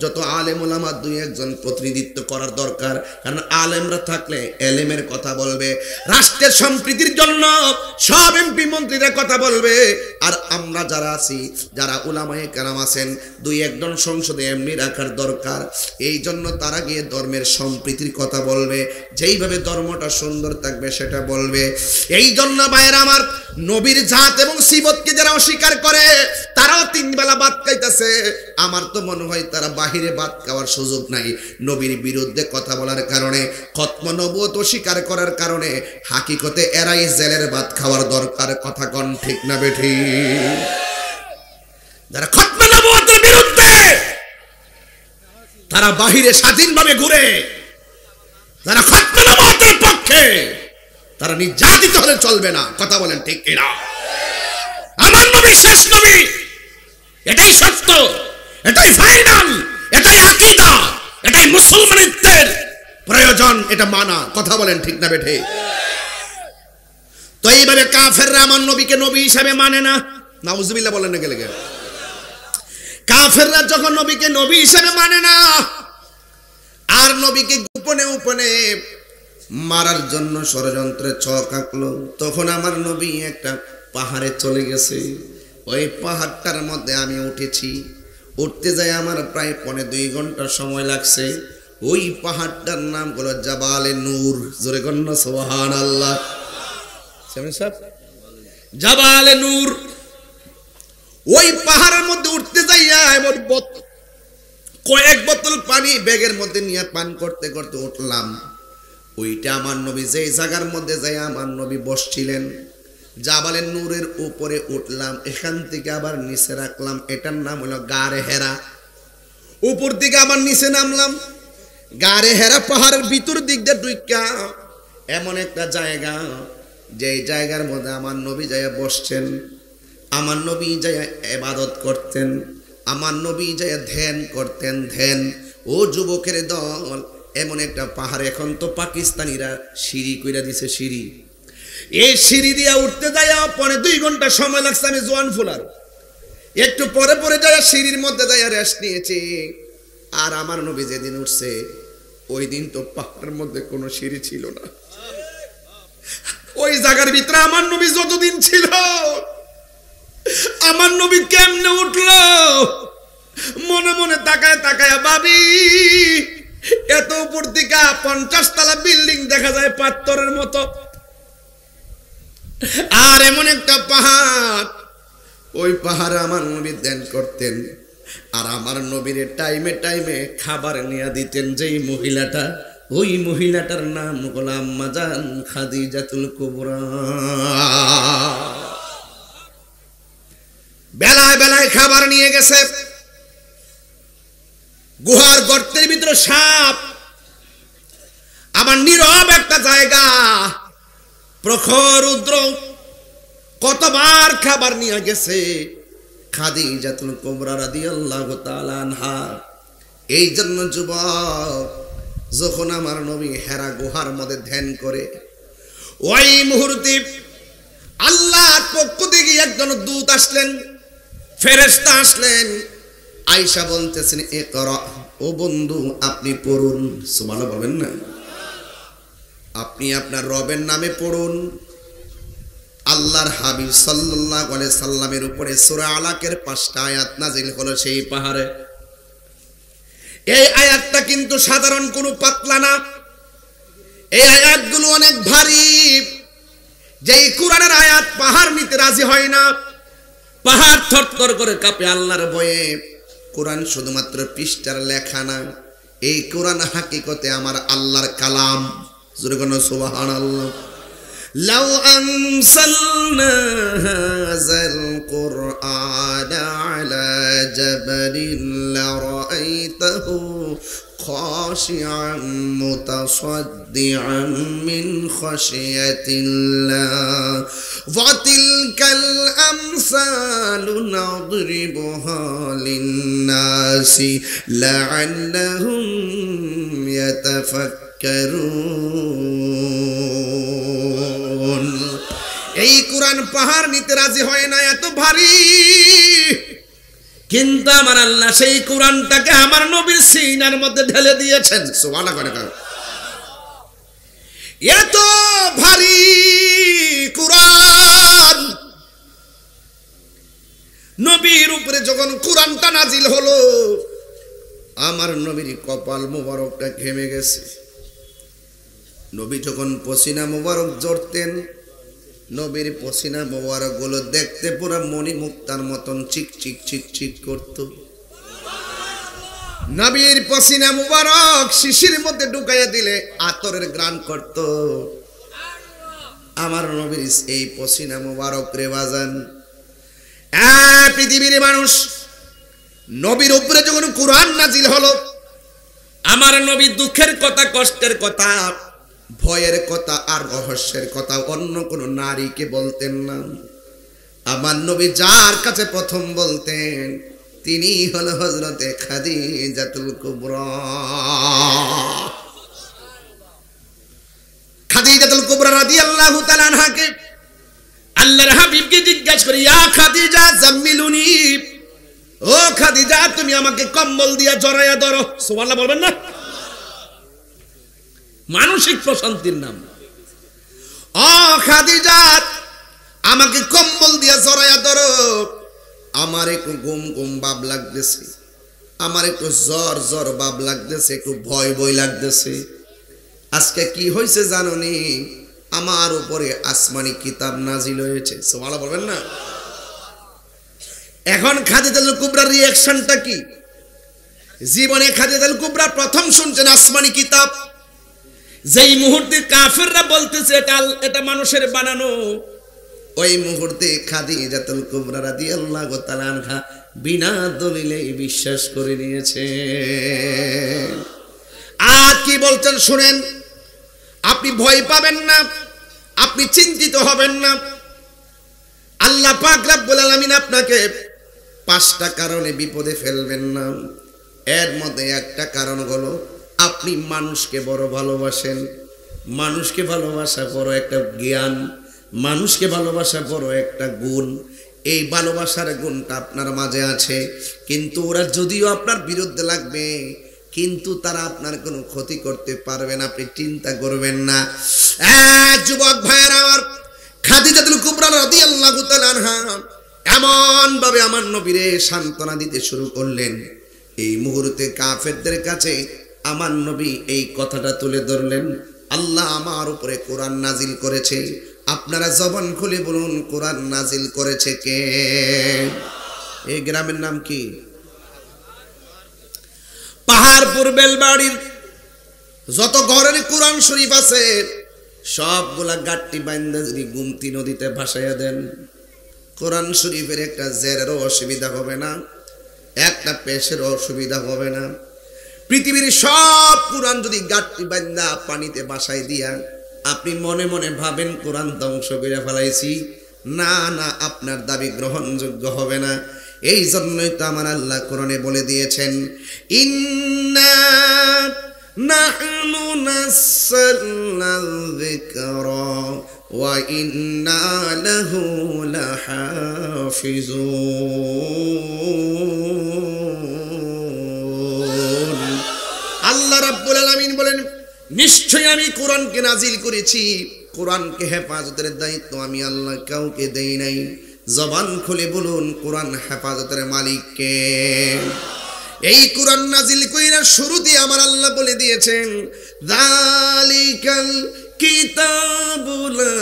যত আলেম ওলামা 2-1 জন প্রতিনিধিত্ব করার দরকার, কারণ আলেমরা থাকলে এলেমের কথা বলবে, রাষ্ট্রের সম্প্রীতির জন্য সব এমপি মন্ত্রীরা কথা বলবে, আর আমরা যারা আছি, যারা উলামায়ে কেরাম আছেন, 2-1 জন সংসদে এমনি রাখার দরকার। এই জন্য তারা গিয়ে ধর্মের সম্প্রীতির কথা বলবে, যেইভাবে ধর্মটা সুন্দর থাকবে সেটা বলবে। এই জন্য ভাইয়েরা আমার, নবীর জাত এবং সিবতকে যারা অস্বীকার করে তারাও 3 বেলা ভাত খাইতেছে। আমার তো মনে হয় তারা বাহিরে ভাত খাওয়ার সুযোগ নাই, নবীর বিরুদ্ধে কথা বলার কারণে, খতম নবুয়ত অস্বীকার করার কারণে হাকিকতে এরাই জেলের ভাত খাওয়ার দরকার। কথা কোন ঠিক না বেঠি? যারা খতম নবুয়তের বিরুদ্ধে, তারা বাহিরে স্বাধীনভাবে ঘুরে, যারা খতম নবুয়তের পক্ষে, তারা নির্যাতিত হলে চলবে না। কথা বলেন ঠিক কিনা? আমার নবী শেষ নবী, এটাই সত্য, এটাই ফাইনাল, এটাই আকীদা, এটাই মুসলমানত্বের প্রয়োজন, এটা মানা। কথা বলেন ঠিক না বেঠে? তো এইভাবে কাফেররা আমার নবীকে নবী হিসাবে মানে না। নাউজুবিল্লাহ বলেন না গেলে গেলে। কাফেররা যখন নবীকে নবী হিসাবে মানে না, আর নবীকে গোপনে গোপনে মারার জন্য ষড়যন্ত্রে ছক আঁকলো, তখন আমার নবী একটা পাহাড়ে চলে গেছে। ওই পাহাড়টার মধ্যে আমি উঠেছি, উঠতে যাই আমার প্রায় 2.5 ঘন্টা সময় লাগছে। ওই পাহাড়টার নাম হলো জাবালে নূর। জোরে কন্যা সুবহানাল্লাহ। জাবালে নূর। ওই পাহাড়ের মধ্যে উঠতে যাইয়া এমন কয়েক বোতল পানি ব্যাগের মধ্যে নিয়ে পান করতে করতে উঠলাম। ওইটা আমার নবী যেই জায়গার মধ্যে যাই আমার নবী বসছিলেন, জাবালে নূরের উপরে উঠলাম, এখান থেকে আবার নিচে রাখলাম। এটার নাম হলো গারে হেরা। উপর দিকে আবার নিচে নামলাম, গাড়ে হেরা পাহাড়ের ভিতর দিক দিয়ে ঢুইকা এমন একটা জায়গা, যে জায়গার মধ্যে আমার নবী যাইয়া বসছেন, আমার নবী যাইয়া ইবাদত করতেন, আমার নবী যাইয়া ধ্যান করতেন। ধ্যান ও যুবকের দল, এমন একটা পাহাড়, এখন তো পাকিস্তানিরা সিঁড়ি কইরা দিছে, সিঁড়ি, এই সিঁড়ি দিয়া উঠতে যাইয়া পরে 2 ঘন্টা সময় লাগছে। আমি জোয়ান ফুলার একটু পরে পরে যাইয়া সিঁড়ির মধ্যে যাইয়া রেস্ট নিয়েছি। আর আমার নবী যেদিন উঠছে ওই দিন তো পাহাড়ের মধ্যে কোনো সিঁড়ি ছিল না। ওই জায়গার ভিতরে আমার নবী যতদিন ছিল, আমার নবী কেমনে উঠলো, মনে মনে তাকায় তাকায় ভাবি, এত উপর থেকে 50 তলা বিল্ডিং দেখা যায় পাথরের মতো, আর এমন একটা পাহাড়, ওই পাহাড়ে আমার নবী ধ্যান করতেন। আর আমার নবীর টাইমে টাইমে খাবার নিয়ে দিতেন যেই মহিলাটা, ওই মহিলাটার নাম হলো আম্মা জান খাদিজাতুল কুবরা। বেলায় বেলায় খাবার নিয়ে গেছে। গুহার গর্তের ভিতরে সাপ, আমার নীরব একটা জায়গা, প্রখর রৌদ্র, কতবার খাবার নিয়ে গেছে খাদিজাতুল কুবরা রাদিয়াল্লাহু তাআলা আনহা। এই জন্য যুবক, যখন আমার নবী হেরা গুহার মধ্যে ধ্যান করে, ওই মুহূর্তে আল্লাহর পক্ষ থেকে একজন দূত আসলেন, ফেরেশতা আসলেন, আয়েশা বলতেছেন ইকরা, ও বন্ধু আপনি পড়ুন। সুবহানাল্লাহ বলবেন না? আপনি আপনার রবের নামে পড়ুন। আল্লাহর হাবিব সাল্লাল্লাহু আলাইহি সাল্লামের উপরে সূরা আলাকের 5টা আয়াত নাজিল হলো সেই পাহাড়ে। এই আয়াতটা কিন্তু সাধারণ কোনো পাতলা না, এই আয়াতগুলো অনেক ভারী। যেই কোরআনের আয়াত পাহাড় নিতে রাজি হয় না, পাহাড় থরথর করে কাঁপে আল্লাহর ভয়ে। কোরআন শুধুমাত্র পৃষ্ঠার লেখা না, এই কোরআন হাকিকতে আমার আল্লাহর কালাম। জোরে কোন সুবহানাল্লাহ। লাউ আনসালনা হাযাল কুরআনা আলা জাবালিন লারাআইতাহু খাশিআন মুতাসাদ্দিআন মিন খাশিয়াতিল্লাহ ওয়া তিলকাল আমসালু নাদরিবুহা লিন-নাসি লাআল্লাহুম ইয়াতাফাক্কারুন। এই কোরআন পাহাড় নিতে রাজি হয় না, এত ভারী। কিন্তু আমার আল্লাহ সেই কোরআনটাকে আমার নবীর সিনার মধ্যে ঢেলে দিয়েছেন। সুবহানাল্লাহ। এত ভারী কোরআন, নবীর উপরে যখন কোরআনটা নাজিল হলো, আমার নবীর কপাল মোবারকটা ঘেমে গেছে। নবী যখন পসিনা মোবারক জড়তেন, নবীর পসিনা মোবারক গুলো দেখতে পুরো মণি মুক্তার মতন চিক চিক চিক চিক করত। নবীর পসিনা মোবারক শিশির মধ্যে ঢুকাইয়া দিলে আতরের গ্রান করত। আমার নবীর এই পসিনা মোবারক রে বাজান, পৃথিবীর মানুষ, নবীর উপরে যখন কোরআন নাজিল হলো, আমার নবী দুঃখের কথা, কষ্টের কথা, ভয়ের কথা আর রহস্যের কথা অন্য কোন নারীকে বলতেন না। আমার নবী যার কাছে প্রথম বলতেন তিনি হলো হযরতে খাদিজাতুল কুবরা। খাদিজাতুল কুবরা রাদিয়াল্লাহু তাআলা আনহাকে আল্লাহর হাবিবকে জিজ্ঞাসা করি, ইয়া খাদিজা জাম্মিলুনি, ও খাদিজা তুমি আমাকে কম্বল দিয়া জড়াইয়া ধরো। সুবহানাল্লাহ বলবেন না? মানসিক প্রশান্তির নাম। ও খাদিজা আমাকে কম্বল দিয়া জড়াইয়া ধরো, আমার একটু ঘুম ঘুম ভাব লাগতেছে, আমার একটু জ্বর জ্বর ভাব লাগতেছে, একটু ভয় ভয় লাগতেছে। আজকে কি হয়েছে জানোনি? আমার উপরে আসমানি কিতাব নাজিল হয়েছে। সুবহানাল্লাহ বলবেন না? এখন খাদিজাতুল কুবরার রিঅ্যাকশনটা কি? জীবনে খাদিজাতুল কুবরা প্রথম শুনছেন আসমানি কিতাব। যেই মুহূর্তে কাফেররা বলতেছে এটা মানুষের বানানো, ওই মুহূর্তে খাদিজাতুল কুবরা রাদিয়াল্লাহু তাআলা আনহা বিনা দলিলে বিশ্বাস করে নিয়েছে। আর কি বলছেন শুনেন, আপনি ভয় পাবেন না, আপনি চিন্তিত হবেন না। আল্লাহ পাক রব্বুল আলামিন আপনাকে 5টা কারণে বিপদে ফেলবেন না। এর মধ্যে একটা কারণ হলো আপনি মানুষকে বড় ভালোবাসেন। মানুষকে ভালোবাসা বড় একটা জ্ঞান, মানুষকে ভালোবাসা বড় একটা গুণ। এই ভালোবাসার গুণটা আপনার মাঝে আছে, কিন্তু ওরা যদিও আপনার বিরুদ্ধে লাগবে, কিন্তু তারা আপনার কোনো ক্ষতি করতে পারবে না, আপনি চিন্তা করবেন না। যুবক ভাইয়েরা আমার, খাদিজাতুল কুবরা রাদিয়াল্লাহু তাআলা আনহা এমন ভাবে আমার নবীরে সান্ত্বনা দিতে শুরু করলেন। এই মুহূর্তে কাফেরদের কাছে আমার নবী এই কথাটা তুলে ধরলেন, আল্লাহ আমার উপরে কোরআন নাজিল করেছে। আপনারা জবান খুলে বলুন, কোরআন নাজিল করেছে কে? এই গ্রামের নাম কি? পাহাড়পুর বেলবাড়ির যত ঘরের কোরআন শরীফ আছে সবগুলা গাট্টি বাইন্দা যদি গুমতি নদীতে ভাসাইয়া দেন, কোরআন শরীফের একটা জেরেরও অসুবিধা হবে না, একটা পেশেরও অসুবিধা হবে না। পৃথিবীর সব কোরআন যদি গাট্টি বাইন্দা পানিতে ভাসাই দিয়া আপনি মনে মনে ভাবেন কোরআন ধ্বংস করে ফেলাইছি, না না, আপনার দাবি গ্রহণযোগ্য হবে না। এই জন্যই তো আমার আল্লাহ কোরআনে বলে দিয়েছেন, ইন্না নাহনু নাযালনা যিকরা ওয়া ইন্না লাহু লাহাফিজুন। আল্লাহ রাব্বুল আলামিন বলেন, নিশ্চয় আমি কোরআনকে নাজিল করেছি, কোরআনকে হেফাজতের দায়িত্ব আমি আল্লাহ কাউকে দেই নাই। জবান খুলে বলুন, কোরআন হেফাজতের মালিক কে? এই কোরআন নাজিল কইরা শুরুতে আমার আল্লাহ বলে দিয়েছেন, যালিকাল কিতাবু লা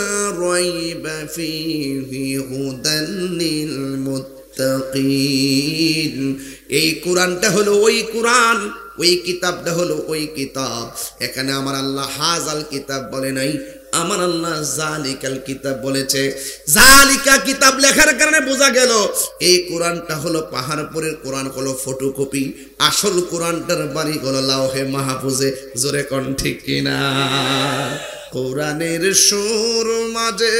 রাইবা ফীহি হুদাল লিল মুত্তাকিন। এই কোরআনটা হলো ওই কোরআন, ওই কিতাবটা হলো ওই কিতাব। এখানে আমার আল্লাহ হাজাল কিতাব বলে নাই, আমার আল্লাহ জালিকাল কিতাব বলেছে। জালিকা কিতাব লেখার কারণে বোঝা গেল এই কোরআনটা হলো পাহাড়পুরের কোরআন, হলো ফটোকপি। আসল কোরআনটার বাড়ি হলো লাওহে মাহফুজে। জোরে কোন ঠিক কিনা? কোরআনের সুর মাঝে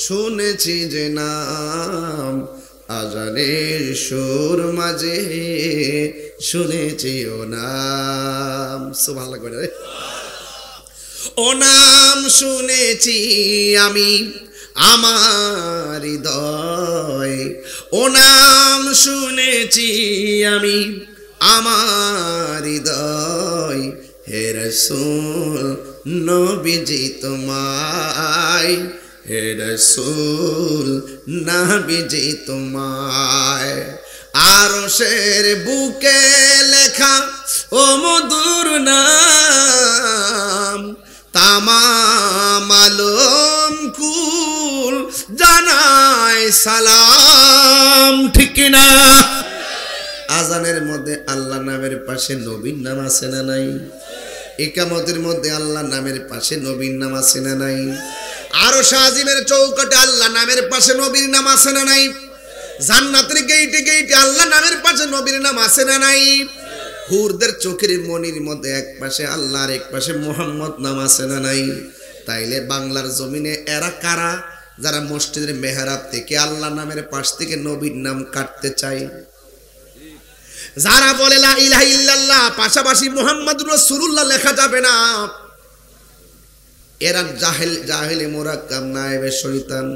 শুনেছি যে নাম, আজানের সুর মাঝে শুনেছি ও নাম। সুবহানাল্লাহ করে রে। ও নাম শুনেছি আমি আমার হৃদয়, ও নাম শুনেছি আমি আমার হৃদয়। হে রাসূল নবীজি তোমায়, হে রাসূল নবীজি তোমায়। আরশের বুকে লেখা ও মধুর নাম, তামাম আলম কুল জানায় সালাম। ঠিক না? আজানের মধ্যে আল্লাহ নামের পাশে নবীর নাম আছে না নাই? ইকামতের মধ্যে আল্লাহ নামের পাশে নবীর নাম আছে না নাই? আরশ আজিমের চৌকাটে আল্লাহ নামের পাশে নবীর নাম আছে না নাই? জান্নাতের গেইটে গেইটে আল্লাহ নামের পাশে নবীর নাম আছে না নাই? হুরদের চোখের মনির মধ্যে এক পাশে আল্লাহর এক পাশে মুহাম্মদ নাম আছে না নাই? তাইলে বাংলার জমিনে এরা কারা যারা মসজিদের মেহরাব থেকে আল্লাহ নামের পাশ থেকে নবীর নাম কাটতে চায়? যারা বলে লা ইলাহা ইল্লাল্লাহ পাশাপাশি মুহাম্মাদুর রাসূলুল্লাহ লেখা যাবে না, এরা জাহেলে মুরাক্কাব নায়েবে শয়তান।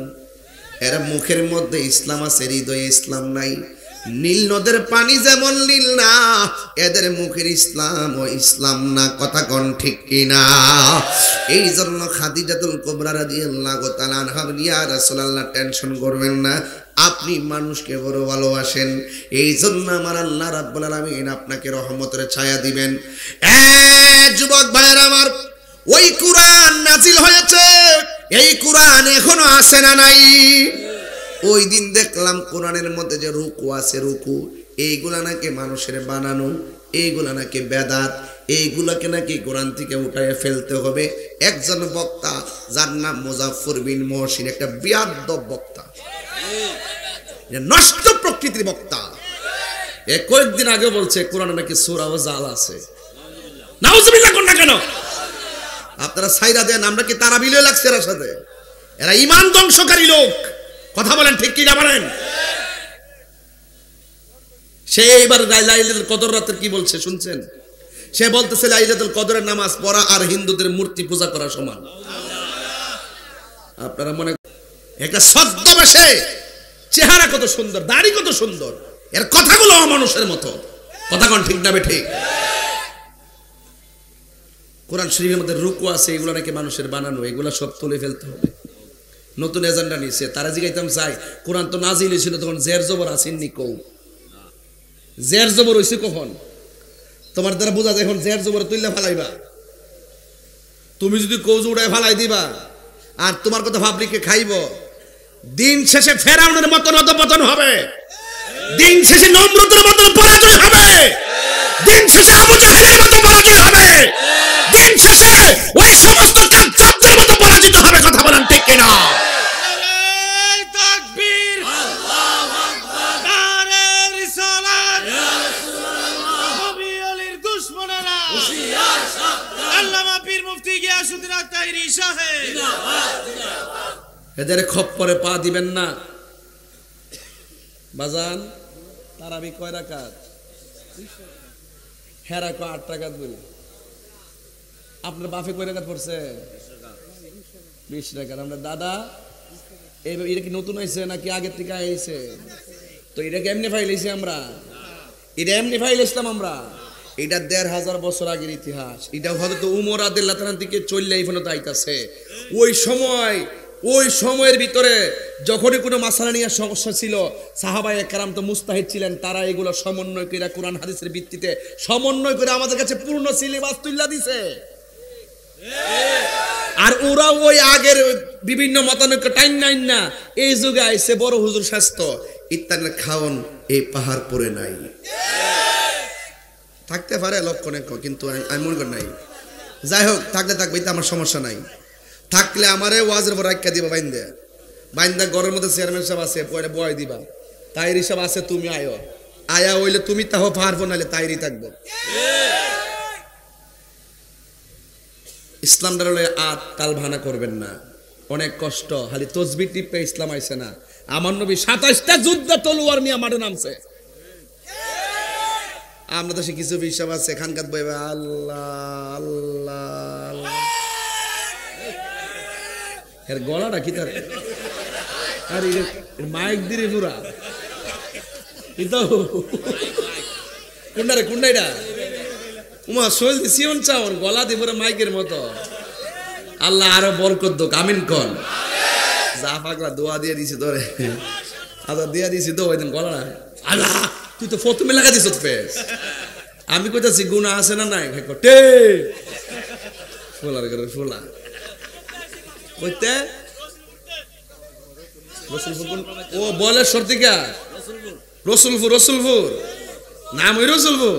এরা মুখের মধ্যে ইসলাম আছে, হৃদয়ে ইসলাম নাই। নীল নদের পানি যেমন নীল না, এদের মুখের ইসলাম ও ইসলাম না। কথা কোন ঠিক কিনা? এই জন্য খাদিজাতুল কুবরা রাদিয়াল্লাহু তাআলা আনহা ইয়া রাসূলুল্লাহ টেনশন করবেন না, আপনি মানুষকে বড় ভালোবাসেন, এই জন্য আমার আল্লাহ রাব্বুল আলামিন আপনাকে রহমতের ছায়া দিবেন। যুবক ভাইয়েরা আমার, ওই কোরআন নাজিল হয়েছে, এই কোরআন এখনো আছে না নাই? ওই দিন দেখলাম কোরআনের মধ্যে যে রুকু আছে, রুকু এইগুলা নাকি মানুষের বানানো, এইগুলা নাকি বেদাত, এইগুলাকে নাকি কোরআন থেকে উঠায় ফেলতে হবে। একজন বক্তা যার নাম মুজাফফর বিন মহসিন, একটা বিয়াদ্দব বক্তা, নষ্ট প্রকৃতির বক্তা। কয়েকদিন আগে বলছে কোরআনে নাকি সূরা ও জাল আছে। নাউজুবিল্লাহ কোন না কেন? আপনারা সাইরা দেন, আমরা কি তারা বিলে লাগছে এর সাথে? এরা ঈমান ধ্বংসকারী লোক। কথা বলেন ঠিক কি না বলেন? সে এবার লাইলাতুল কদর রাতের কি বলছে শুনছেন? সে বলতেছে লাইলাতুল কদরের নামাজ পড়া আর হিন্দুদের মূর্তি পূজা করা সমান। আপনারা মনে একটা ছদ্মবেশে, চেহারা কত সুন্দর, দাড়ি কত সুন্দর, এর কথাগুলো অমানুষের মতো। কথা কোন ঠিক না বেঠিক? কোরআন শরীফের মধ্যে রুকু আছে, এগুলো নাকি মানুষের বানানো, এগুলো সব তুলে ফেলতে হবে। নতুন এজেন্ডা নিয়েছে। তারা জিগাইতাম চাই কোরআন তো নাজিল হয়েছিল তখন জের জবর আসেননি, কৌ জের জবর হয়েছে কখন? তোমার দ্বারা বোঝা যায় এখন জের জবর তুললে ফালাইবা। তুমি যদি কৌজ উড়ায় ফালাই দিবা আর তোমার কথা ভাবলিকে খাইব, দিন শেষে ফেরাউনের মতন অধঃপতন হবে, দিন শেষে নমরুদের মতন পরাজয় হবে, দিন শেষে আবু জাহেলের মতো পরাজয় হবে, দিন শেষে ওই সমস্ত কাজ্জাবদের মতো পরাজিত হবে। কথা বলেন ঠিক কিনা? নারে তাকবীর, আল্লাহু আকবার, নারে রিসালাত, ইয়া রাসূলুল্লাহ, নবী আলীর দুশমনেরা হুশিয়ার সাবধান, আল্লামা পীর মুফতি গিয়াসউদ্দিন আত-তাহিরি সাহেব জিন্দাবাদ জিন্দাবাদ। এদের খপ্পরে পা দিবেন না। বাজান তারাবি কয় রাকাত? হেরা কয় 8 রাকাত বলে। আপনার বাপে কয় রাকাত পড়ছে? 20 রাকাত। আমরা দাদা এটা কি নতুন হয়েছে নাকি আগের থেকে আইছে? তো এটা কেমনে ফাইলাইছি আমরা? এটা এমনি ফাইলাইছিলাম আমরা। এটা 1500 বছর আগের ইতিহাস। এটা হয়তো উমর রাদিয়াল্লাহু তাআলা থেকে চললে এই পর্যন্ত আইতাছে। ওই সময়ের ভিতরে যখনই কোনো মাসালা নিয়ে সমস্যা ছিল, সাহাবায়ে কেরাম তো মুস্তাহিদ ছিলেন, তারা এগুলো সমন্বয় করে কোরআন হাদিসের ভিত্তিতে সমন্বয় করে আমাদের কাছে পূর্ণ সিলেবাস তুইলা দিছে। আর ওরা ওই আগের বিভিন্ন মতানৈক্য টাইম নাইন না এই যুগে আইছে বড় হুজুর স্বাস্থ্য ইত্যাদি খাওন এই পাহাড় পড়ে নাই। থাকতে পারে লক্ষণে, কিন্তু আমি মনে করি নাই। যাই হোক, থাকলে থাকবে, এটা আমার সমস্যা নাই। থাকলে আমারে ওয়াজের পর রাখা দিবা, বাইন্দা ঘরের মধ্যে চেয়ারম্যান সাহেব আছে, পরে বয় দিবা, তাইরি সব আছে, তুমি আয়া হইলে তুমি তাহ পারবো, নাহলে তাইরি থাকবো। ইসলাম ডালে আত তাল ভানা করবেন না, অনেক কষ্ট। খালি তসবি টিপে ইসলাম আইছে না। আমার নবী 27টা যুদ্ধ তলোয়ার নিয়ে মাঠে নামছে। আমরা তো সে কিছু বিশ্বাস আছে এখানকার বইবে আল্লাহ আল্লাহ। এর গলাটা কি তার? আর মাইক দিরে পুরা কুন্ডারে কুন্ডাইটা উমা শৈল সিয়ন চাওন গলা দিয়ে পুরো মাইকের মতো। আল্লাহ আরো বরকত দোক, আমিন কন। যা পাগলা দোয়া দিয়ে দিছি তোরে, আদা দিয়া দিছি তো ওই দিন গলা না। আল্লাহ তুই তো ফতুমে লাগা দিছ ফেস। আমি কইতাছি গুনাহ আছে না নাই? টে ফোলার করে ফোলা কইতে রসুলপুর। ও বলে সর্তিকা রসুলপুর নাম ওই রসুলপুর।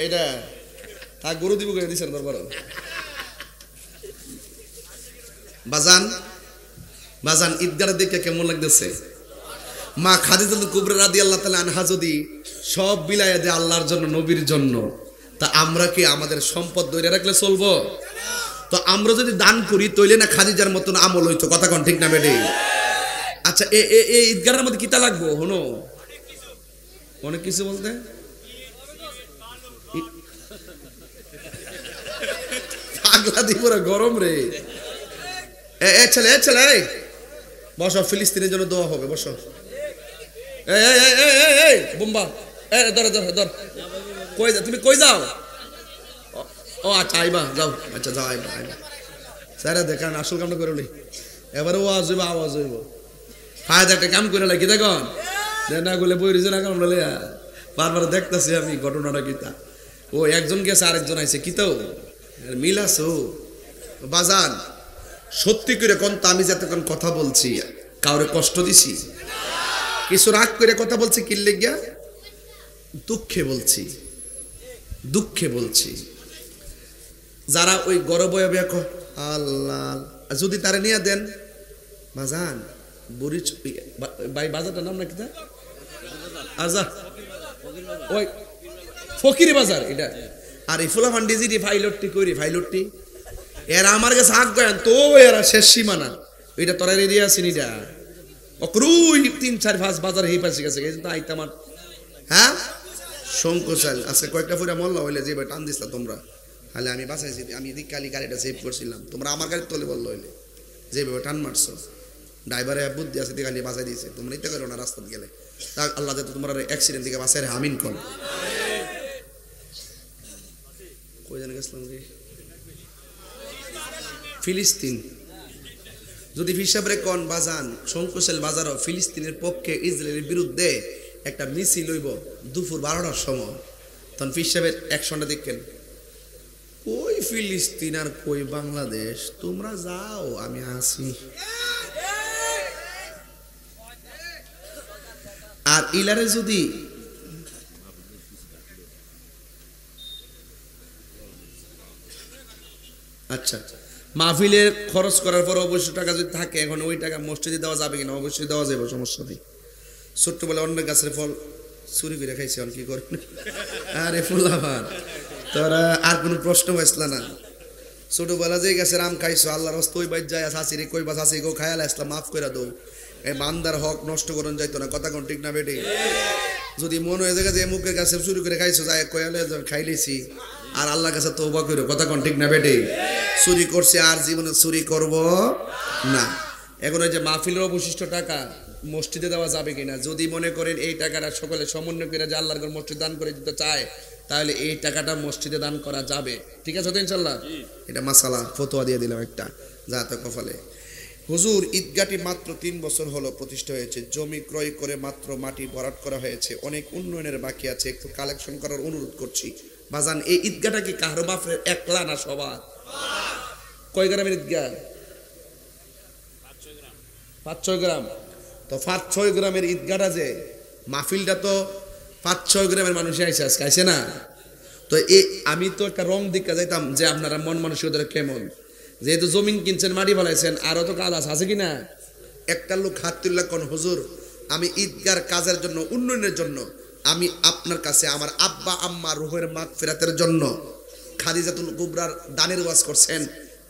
এটা তা গরু দিব করে দিছেন দরবার। বাজান ঈদগাহের দিকে কেমন লাগতেছে? মা খাদিজাতুল কুবরা রাদিয়াল্লাহু তাআলা আনহা যদি সব বিলায়া দেয় আল্লাহর জন্য, নবীর জন্য, তা আমরা কি আমাদের সম্পদ ধরে রাখলে চলবো? তো আমরা যদি দান করি তৈলে না খাদিজার মতন আমল হইতো। কথা কোন ঠিক না বেডি? আচ্ছা এই ঈদগাহের মধ্যে কিতা লাগবো? হনো অনেক কিছু বলতে পাগলা দিপুরা গরম রে। ছেলে বসো, ফিলিস্তিনের জন্য দোয়া হবে, বসো। বোম্বা ধর কই যাও? তুমি কই যাও? ও আচ্ছা আইবা, যাও। আচ্ছা যাও, আইবা স্যার দেখান আসল কামটা করে নি। এবারে ওয়াজ হইব, আওয়াজ হইব। ফায়দা একটা কাম করে লাগি দেখুন না গুলে বই রিজনা কাম লিয়া বারবার দেখতেছি আমি ঘটনাটা কিতা। ও একজন গেছে আরেকজন আইছে, কিতাও মিল আছো? বাজান সত্যি করে কোন তো আমি যাতে কোন কথা বলছি কাউরে কষ্ট দিছি? কিছু রাগ করে কথা বলছি কি লেগিয়া? দুঃখে বলছি। যারা ওই গর্ব আল্লাহ যদি তারা নিয়ে দেন বাজান বুড়ি ভাই বাজারটার নাম নাকি তা আজা ওই ফকির বাজার এটা। আর এই ফুলা ফান্ডি যে ফাইলটটি করি ফাইলটটি এরা আমার কাছে আগ গয়ান তো এরা শেষ সীমানা ওইটা তোরা এরিয়া আছেন এটা অক্রুই 3-4-5 বাজার হেই পাশে গেছে কিন্তু আইতা আমার হ্যাঁ শঙ্কচাল আজকে কয়েকটা ফুরা মল্লা হইলে যে টান দিছিলা তোমরা তাহলে আমি বাঁচাইছি আমি এদিক কালি গাড়িটা সেভ করছিলাম তোমরা আমার গাড়ির তলে বললো হইলে যেভাবে টান মারছো ড্রাইভারে বুদ্ধি আছে দিকে বাঁচাই দিয়েছে তোমরা ইতে করো না রাস্তাতে গেলে তা আল্লাহ যাতে তোমরা অ্যাক্সিডেন্ট থেকে বাঁচাই আমিন কর কই জানি গেছিলাম যে ফিলিস্তিন যদি হিসাবে কোন বাজান শঙ্কুশাল বাজারও ফিলিস্তিনের পক্ষে ইসরায়েলের বিরুদ্ধে একটা মিছিল হইব দুপুর 12টার সময় তখন হিসাবের অ্যাকশনটা দেখেন কই ফিলিস্তিন আর কই বাংলাদেশ তোমরা যাও আমি আসি আর ইলারে যদি আচ্ছা মাহফিলের খরচ করার পর অবশ্যই টাকা যদি থাকে এখন ওই টাকা মসজিদে দেওয়া যাবে কিনা অবশ্যই দেওয়া যাবে সমস্যা নেই ছোট্টবেলা অন্য গাছের ফল চুরি করে খাইছে আর কি করে আরে ফুলাভার তোরা আর কোনো প্রশ্ন আসলা না ছোটবেলা যে গাছের আম খাইছো আল্লাহর হস্তে ওই বাইর যায় আসি রে কই বাস আসি গো খায়াল আসলাম মাফ করে দৌ এই বান্দার হক নষ্ট করন যাইতো না কথা কোন ঠিক না বেটে যদি মন হয়ে যায় যে মুখের কাছে চুরি করে খাইছো যায় কয়ালে খাইলেছি আর আল্লাহর কাছে তওবা কইরো কথা কোন ঠিক না বেটে চুরি করছে আর জীবনে চুরি করব না এখন ওই যে মাহফিলের অবশিষ্ট টাকা মসজিদে দেওয়া যাবে কিনা যদি মনে করেন এই টাকাটা সকলে সমন্বয় করে যে আল্লাহর ঘর মসজিদ দান করে দিতে চায় তাহলে এই টাকাটা মসজিদে দান করা যাবে ঠিক আছে তো ইনশাআল্লাহ এটা মাসালা ফতোয়া দিয়ে দিলাম একটা যা তো কপালে হুজুর ঈদগাহটি মাত্র 3 বছর হলো প্রতিষ্ঠা হয়েছে জমি ক্রয় করে মাত্র মাটি ভরাট করা হয়েছে অনেক উন্নয়নের বাকি আছে একটু কালেকশন করার অনুরোধ করছি বাজান এই ঈদগাহটা কি কারো বাপের একলা না সবার কয় গ্রামের ঈদগাহ 5-6 গ্রাম তো 5-6 গ্রামের ঈদগাহটা যে মাহফিলটা তো 5-6 গ্রামের মানুষ আইসে না তো আমি তো একটা রং দিকে যাইতাম যে আপনারা মন মানসিকতা কেমন যেহেতু জমিন কিনছেন মাটি ফেলাইছেন আরো তো কাজ আছে কিনা একটা লোক হাত তুললা কোন হুজুর আমি ঈদগাহর কাজের জন্য উন্নয়নের জন্য আমি আপনার কাছে আমার আব্বা আম্মা রুহের মাগফিরাতের জন্য খাদিজাতুল কুবরার দানের ওয়াজ করছেন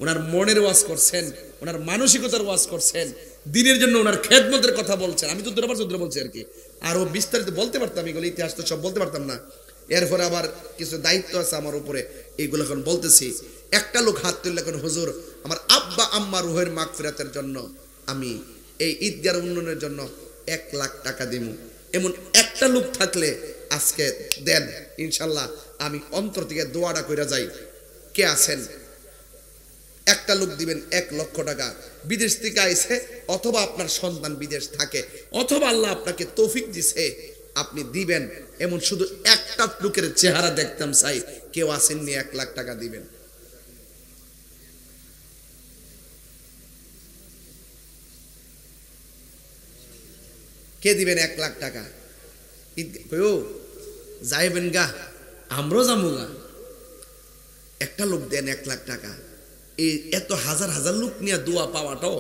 ওনার মনের ওয়াজ করছেন ওনার মানসিকতার ওয়াজ করছেন দিনের জন্য ওনার খেদমতের কথা বলছেন আমি তো দুবার চৌধুরী বলছি আর কি আরো বিস্তারিত বলতে পারতাম এগুলো ইতিহাস তো সব বলতে পারতাম না এরপরে আবার কিছু দায়িত্ব আছে আমার উপরে এইগুলো এখন বলতেছি একটা লোক হাত তুললে এখন হুজুর আমার আব্বা আম্মা রুহের মাগফিরাতের জন্য আমি এই ঈদগাহর উন্নয়নের জন্য 1 লাখ টাকা দিব এমন একটা লোক থাকলে আজকে দেন ইনশাল্লাহ আমি অন্তর থেকে দোয়াটা কইরা যাই কে আছেন একটা লোক দিবেন 1 লক্ষ টাকা বিদেশ থেকে আইছে অথবা আপনার সন্তান বিদেশ থাকে অথবা আল্লাহ আপনাকে তৌফিক দিছে আপনি দিবেন এমন শুধু একটা লোকের চেহারা দেখতাম চাই কেউ আসেননি 1 লাখ টাকা দিবেন কে দিবেন 1 লাখ টাকা কইও যাইবেন গা আমরাও যামুগা একটা লোক দেন 1 লাখ টাকা এই এত হাজার হাজার লোক নিয়ে দোয়া পাওয়াটাও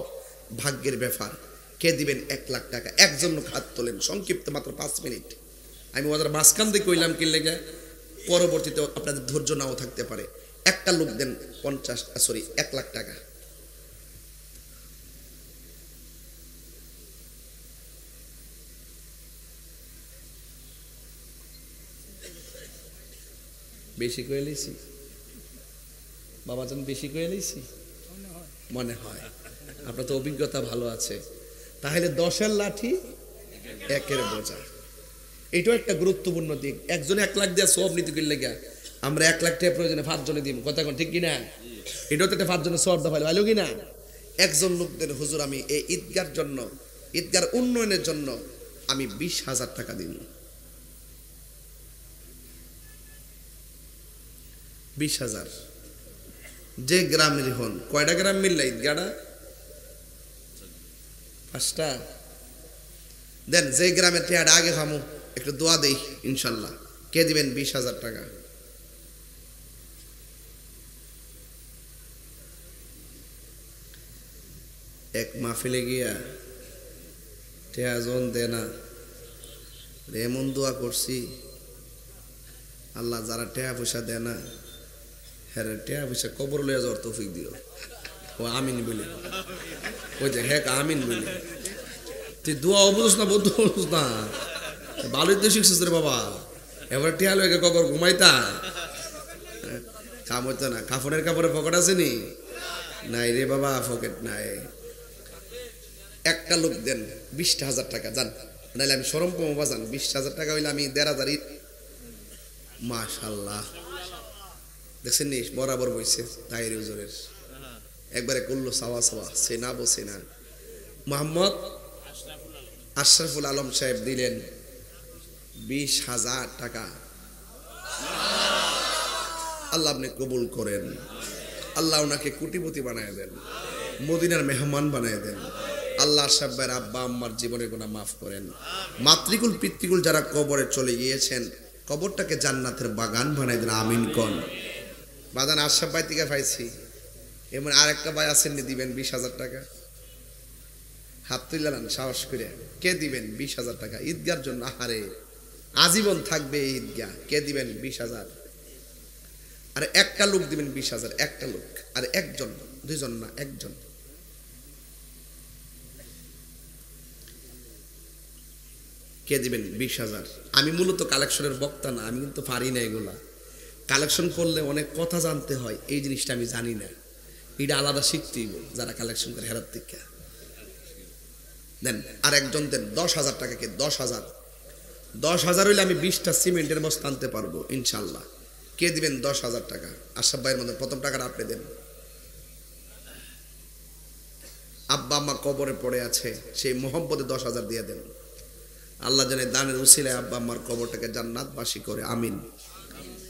ভাগ্যের ব্যাপার কে দিবেন 1 লাখ টাকা একজন লোক হাত তোলেন সংক্ষিপ্ত মাত্র 5 মিনিট আমি ওদের মাঝখান দিয়ে কইলাম কি লেগে পরবর্তীতে আপনাদের ধৈর্য নাও থাকতে পারে একটা লোক দেন 1 লাখ টাকা বেশি কয়ে লইছি বাবাজান বেশি কয়ে লইছি মনে হয় আপনার তো অভিজ্ঞতা ভালো আছে তাহলে 10-এর লাঠি 1-এর বোঝা এটাও একটা গুরুত্বপূর্ণ দিক একজনে 1 লাখ দিয়ে সব নীতি করলে গা আমরা 1 লাখ টাকা প্রয়োজনে 5 জনে দিব কথা কোন ঠিক কিনা এটাও তো একটা 5 জনের সব দফা ভালো কিনা একজন লোকদের হুজুর আমি এই ঈদগাহর জন্য ঈদগাহর উন্নয়নের জন্য আমি 20,000 টাকা দিব 20,000 যে গ্রামের হন কয়টা গ্রাম মিললে ঈদগাহটা 5টা দেন যে গ্রামের টিয়াটা আগে খামু একটু দোয়া দেই ইনশাল্লাহ কে দিবেন 20,000 টাকা এক মাহফিলে গিয়া টেয়া জন দে না, এমন দোয়া করছি আল্লাহ যারা টেয়া পয়সা দেয় না হ্যাঁ টেয়া পয়সা কবর লইয়া যাওয়ার তৌফিক দিও। ও আমিন বলে ওই যে হ্যাঁ আমিন বলে তুই দোয়া বুঝস না বন্ধু বুঝস না, ভালোই তো শিখছিস রে বাবা। এবার টেয়া লইয়া কবর ঘুমাইতা কাম হইতো না। কাপড়ের কাপড়ে পকেট আছে নি? নাই রে বাবা পকেট নাই। একটা লোক দেন 20,000 টাকা যান, নাইলে আমি সরম পাবো বাজান। 20,000 টাকা হইলে আমি 1,500 মাশাল্লাহ দেখছেন নি বরাবর বইছে তাইরে হুজুরের একবারে করলো সাওয়া সাওয়া সেনা বসে না। মোহাম্মদ আশরাফুল আলম সাহেব দিলেন 20,000 টাকা। আল্লাহ আপনি কবুল করেন, আল্লাহ ওনাকে কোটিপতি বানায় দেন, মদিনার মেহমান বানায় দেন। আল্লাহ সাহেবের আব্বা আম্মার জীবনের গুনাহ মাফ করেন। মাতৃকুল পিতৃকুল যারা কবরে চলে গিয়েছেন কবরটাকে জান্নাতের বাগান বানায় দেন, আমিন কোন। বাদান আশরাফ ভাই থেকে পাইছি, এমন আরেকটা ভাই আছেন দিবেন 20,000 টাকা। হাত তুললেন সাহস করে, কে দিবেন 20,000 টাকা ঈদগার জন্য? আহারে আজীবন থাকবে এই ঈদগাহ, কে দিবেন 20,000? আর একটা লোক দিবেন 20,000, একটা লোক। আর একজন, দুইজন না, একজন। কে দিবেন 20,000? আমি মূলত কালেকশনের বক্তা না, আমি কিন্তু পারি না এগুলা। কালেকশন করলে অনেক কথা জানতে হয়, এই জিনিসটা আমি জানি না, এটা আলাদা শিখতেই যারা কালেকশন করে হেরাত থেকে দেন। আর একজন দেন 10,000 টাকা। কে 10,000? 10,000 হইলে আমি 20টা সিমেন্টের বস্তা আনতে পারবো ইনশাল্লাহ। কে দিবেন 10,000 টাকা? আশরাফ ভাইয়ের মধ্যে প্রথম টাকাটা আপনি দেন। আব্বা আম্মা কবরে পড়ে আছে, সেই মোহাম্মদে 10,000 দিয়ে দেন। আল্লাহ জানে দানের উসিলায় আব্বা আম্মার কবরটাকে জান্নাতবাসী করে, আমিন।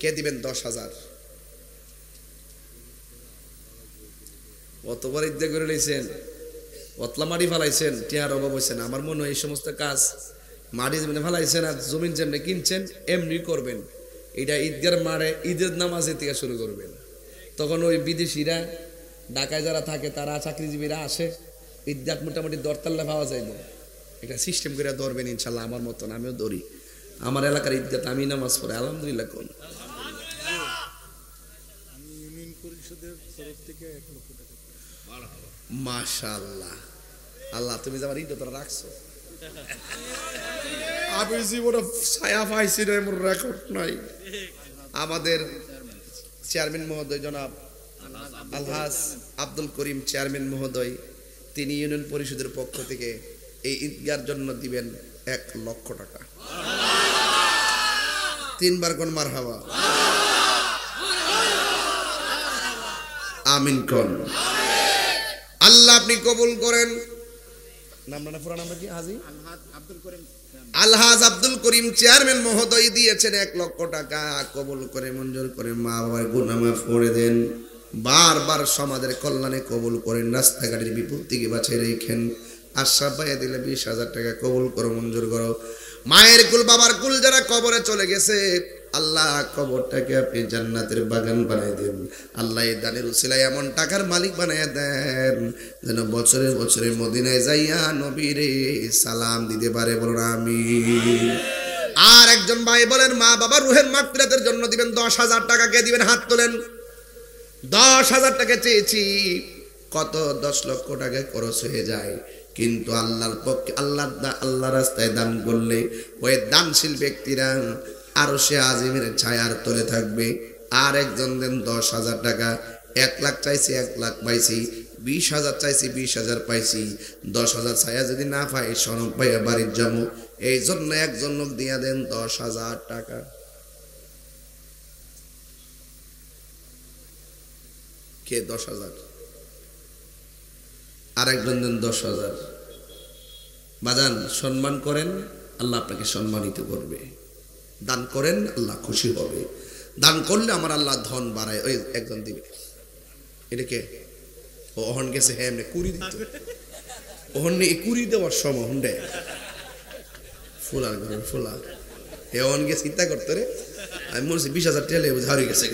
কে দিবেন 10,000? অতবার ইদ্যা করে নিয়েছেন, অতলা মাটি ফালাইছেন, টিয়ার অভাব হয়েছেন। আমার মনে হয় এই সমস্ত কাজ মাটি জমিনে ফালাইছেন আর জমিন যেমনি কিনছেন এমনি করবেন। এটা ঈদগার মারে ঈদের নামাজের থেকে শুরু করবেন। তখন ওই বিদেশিরা ঢাকায় যারা থাকে তারা চাকরিজীবীরা আসে, ঈদগাহ মোটামুটি দরতাল্লা পাওয়া যাইব। এটা সিস্টেম করে ধরবেন ইনশাল্লাহ। আমার মতন আমিও ধরি, আমার এলাকার ঈদগাহ আমি নামাজ পড়ে আলহামদুলিল্লাহ। কোন মাশাআল্লাহ, আল্লাহ তুমি যে আমার ঈদ তোরা রাখছো, আমি জীবনে ছায়া পাইছি না এমন রেকর্ড নাই। আমাদের চেয়ারম্যান মহোদয় জনাব আলহাজ আব্দুল করিম চেয়ারম্যান মহোদয়, তিনি ইউনিয়ন পরিষদের পক্ষ থেকে এই ঈদগার জন্য দিবেন 1 লক্ষ টাকা। 3 বার কোন মারহাবা, আমিন কোন। আল্লাহ আপনি কবুল করেন। নামটা পুরো নামটা কি? হাজি আলহাজ আব্দুল করিম চেয়ারম্যান মহোদয় দিয়েছেন 1 লক্ষ টাকা। কবুল করে মঞ্জুর করে মা বাবার গুনাহ মাফ করে দেন, বারবার সমাজের কল্যাণে কবুল করেন, রাস্তাঘাটের বিপদ থেকে বাঁচিয়ে রেখেন। আশরাফ ভাই দিলে 20,000 টাকা, কবুল করো মঞ্জুর করো। মায়ের কুল বাবার কুল যারা কবরে চলে গেছে আল্লাহ কবরটাকে আপনি জান্নাতের বাগান বানাই দেন। আল্লাহ এই দানের উসিলায় এমন টাকার মালিক বানায় দেন যেন বছরে বছরে মদিনায় যাইয়া নবীরে সালাম দিতে পারে, বলুন আমিন। আর একজন ভাই বলেন মা বাবা রুহের মাগফিরাতের জন্য দিবেন 10,000 টাকা। কে দিবেন? হাত তোলেন। 10,000 টাকা চেয়েছি, কত 10 লক্ষ টাকা খরচ হয়ে যায়, কিন্তু আল্লাহর পক্ষে আল্লাহ রাস্তায় দান করলে ওই দানশীল ব্যক্তিরা আরশে আজিমের ছায়ার তলে থাকবে। আর একজন দেন 10,000 টাকা। 1 লাখ চাইছি, 1 লাখ পাইছি। 20,000 চাইছি, 20,000 পাইছি। 10,000 ছায়া যদি না পাই সনব পাইয়া বাড়ির যাবো, এই জন্য একজন লোক দিয়া দেন 10,000 টাকা। কে 10,000? আর একজন দেন 10,000। বাজান সম্মান করেন, আল্লাহ আপনাকে সম্মানিত করবে। দান করেন, আল্লাহ খুশি হবে। দান করলে আমার আল্লাহ ধন বাড়ায়। ওই একজন দিবে, এটা কে? ও অহন গেছে, হ্যাঁ এমনি কুড়ি দিত, ওহন এই কুড়ি দেওয়ার সময় হুন্ডে ফুলার ঘরে ফুলা হে অহন গিয়ে চিন্তা করতে রে। আমি মনে হচ্ছে 20,000 টেলে ঝাড়ি গেছে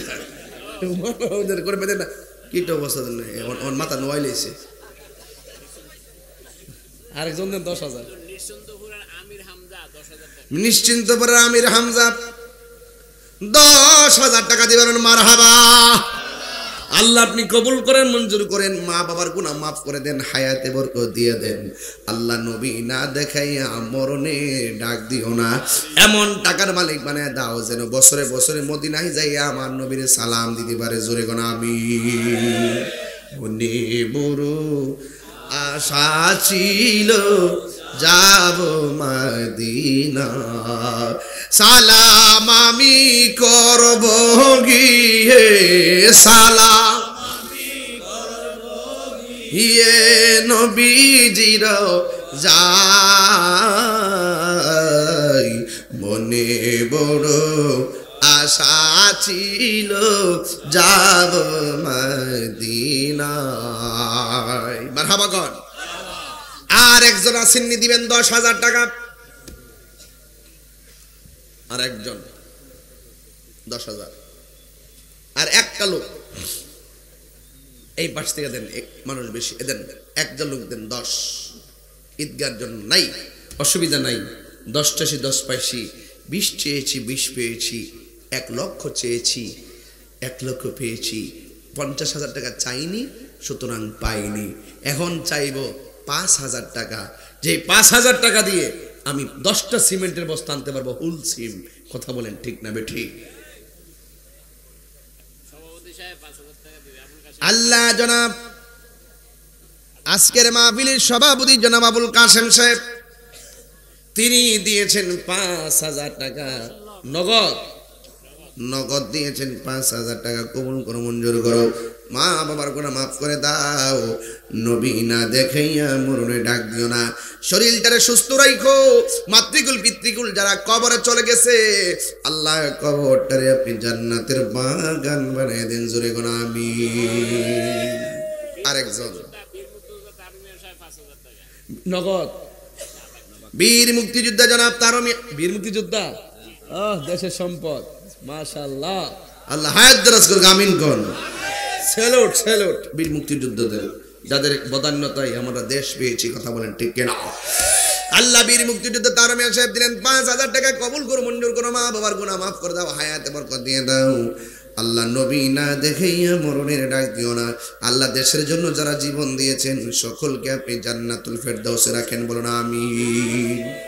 করে বেঁধে না, কিটা অবস্থা ওর মাথা নোয়াই লেছে। আরেকজন দেন 10,000। নিশ্চিন্তপুরের আমির হামজা 10,000 টাকা দিবেন। মারহাবা। আল্লাহ আপনি কবুল করেন, মঞ্জুর করেন, মা বাবার গুনাহ মাফ করে দেন, হায়াতে বরকত দিয়ে দেন। আল্লাহ নবী না দেখাইয়া মরণে ডাক দিও না, এমন টাকার মালিক বানায় দাও যেন বছরে বছরে মদিনায় যাইয়া আমার নবীর সালাম দিতে পারে। জোরে কোন আমিন। মনে বড় আশা ছিল যাব মদিনা, সালাম আমি করব গিয়ে, সালাম ইয়ে নবীজির যাই। মনে বড় আশা ছিল যাব মদিনায়। মারহাবা কর। আর একজন আসেননি, দিবেন 10,000 টাকা। আর একজন 10,000। আর একটা লোক এই পাশ থেকে দেন, মানুষ বেশি দেন, একজন লোক দেন 10। ঈদগার জন্য নাই, অসুবিধা নাই। 10 টাশি 10 পাইছি, 20 চেয়েছি 20 পেয়েছি, 1 লক্ষ চেয়েছি 1 লক্ষ পেয়েছি। 50,000 টাকা চাইনি, সুতরাং পাইনি। এখন চাইব 5,000 টাকা, যে 5,000 টাকা দিয়ে আমি 10টা সিমেন্টের বস্তা আনতে পারবো, হুল সিম। কথা বলেন ঠিক না বেঠি? আল্লাহ জনাব আজকের মাহফিলের সভাপতি জনাব আবুল কাসেম সাহেব, তিনি দিয়েছেন 5,000 টাকা নগদ। নগদ দিয়েছেন 5,000 টাকা। কবুল করো, মঞ্জুর করো, মা বাবার গুনাহ মাফ করে দাও। নবী না দেখাইয়া মরণে ডাক দিও না। শরীরটারে সুস্থ রাখো। মাতৃকুল পিতৃকুল যারা কবরে চলে গেছে, আল্লাহ কবরটারে আপনি জান্নাতের বাগান বানিয়ে দেন। জোরে কোন আমিন। আরেকজন নগদ বীর মুক্তিযোদ্ধা জনাব তারমি, বীর মুক্তিযোদ্ধা দেশের সম্পদ। মাশাআল্লাহ, আল্লাহ হায়াত দারাজ করুক, আমিন কোন। স্যালুট স্যালুট বীর মুক্তিযোদ্ধাদের, যাদের বদান্যতায় আমরা দেশ পেয়েছি। কথা বলেন ঠিক কিনা? আল্লাহ বীর মুক্তিযোদ্ধা তারমি সাহেব দিলেন 5,000 টাকা। কবুল করো, মঞ্জুর করো, মা বাবার গুনাহ মাফ করে দাও, হায়াতে বরকত দিয়ে দাও। আল্লাহ নবী না দেখাইয়া মরণের ডাক দিও না। আল্লাহ দেশের জন্য যারা জীবন দিয়েছেন সকলকে আপনি জান্নাতুল ফেরদাউসে রাখেন। বলুন আমিন।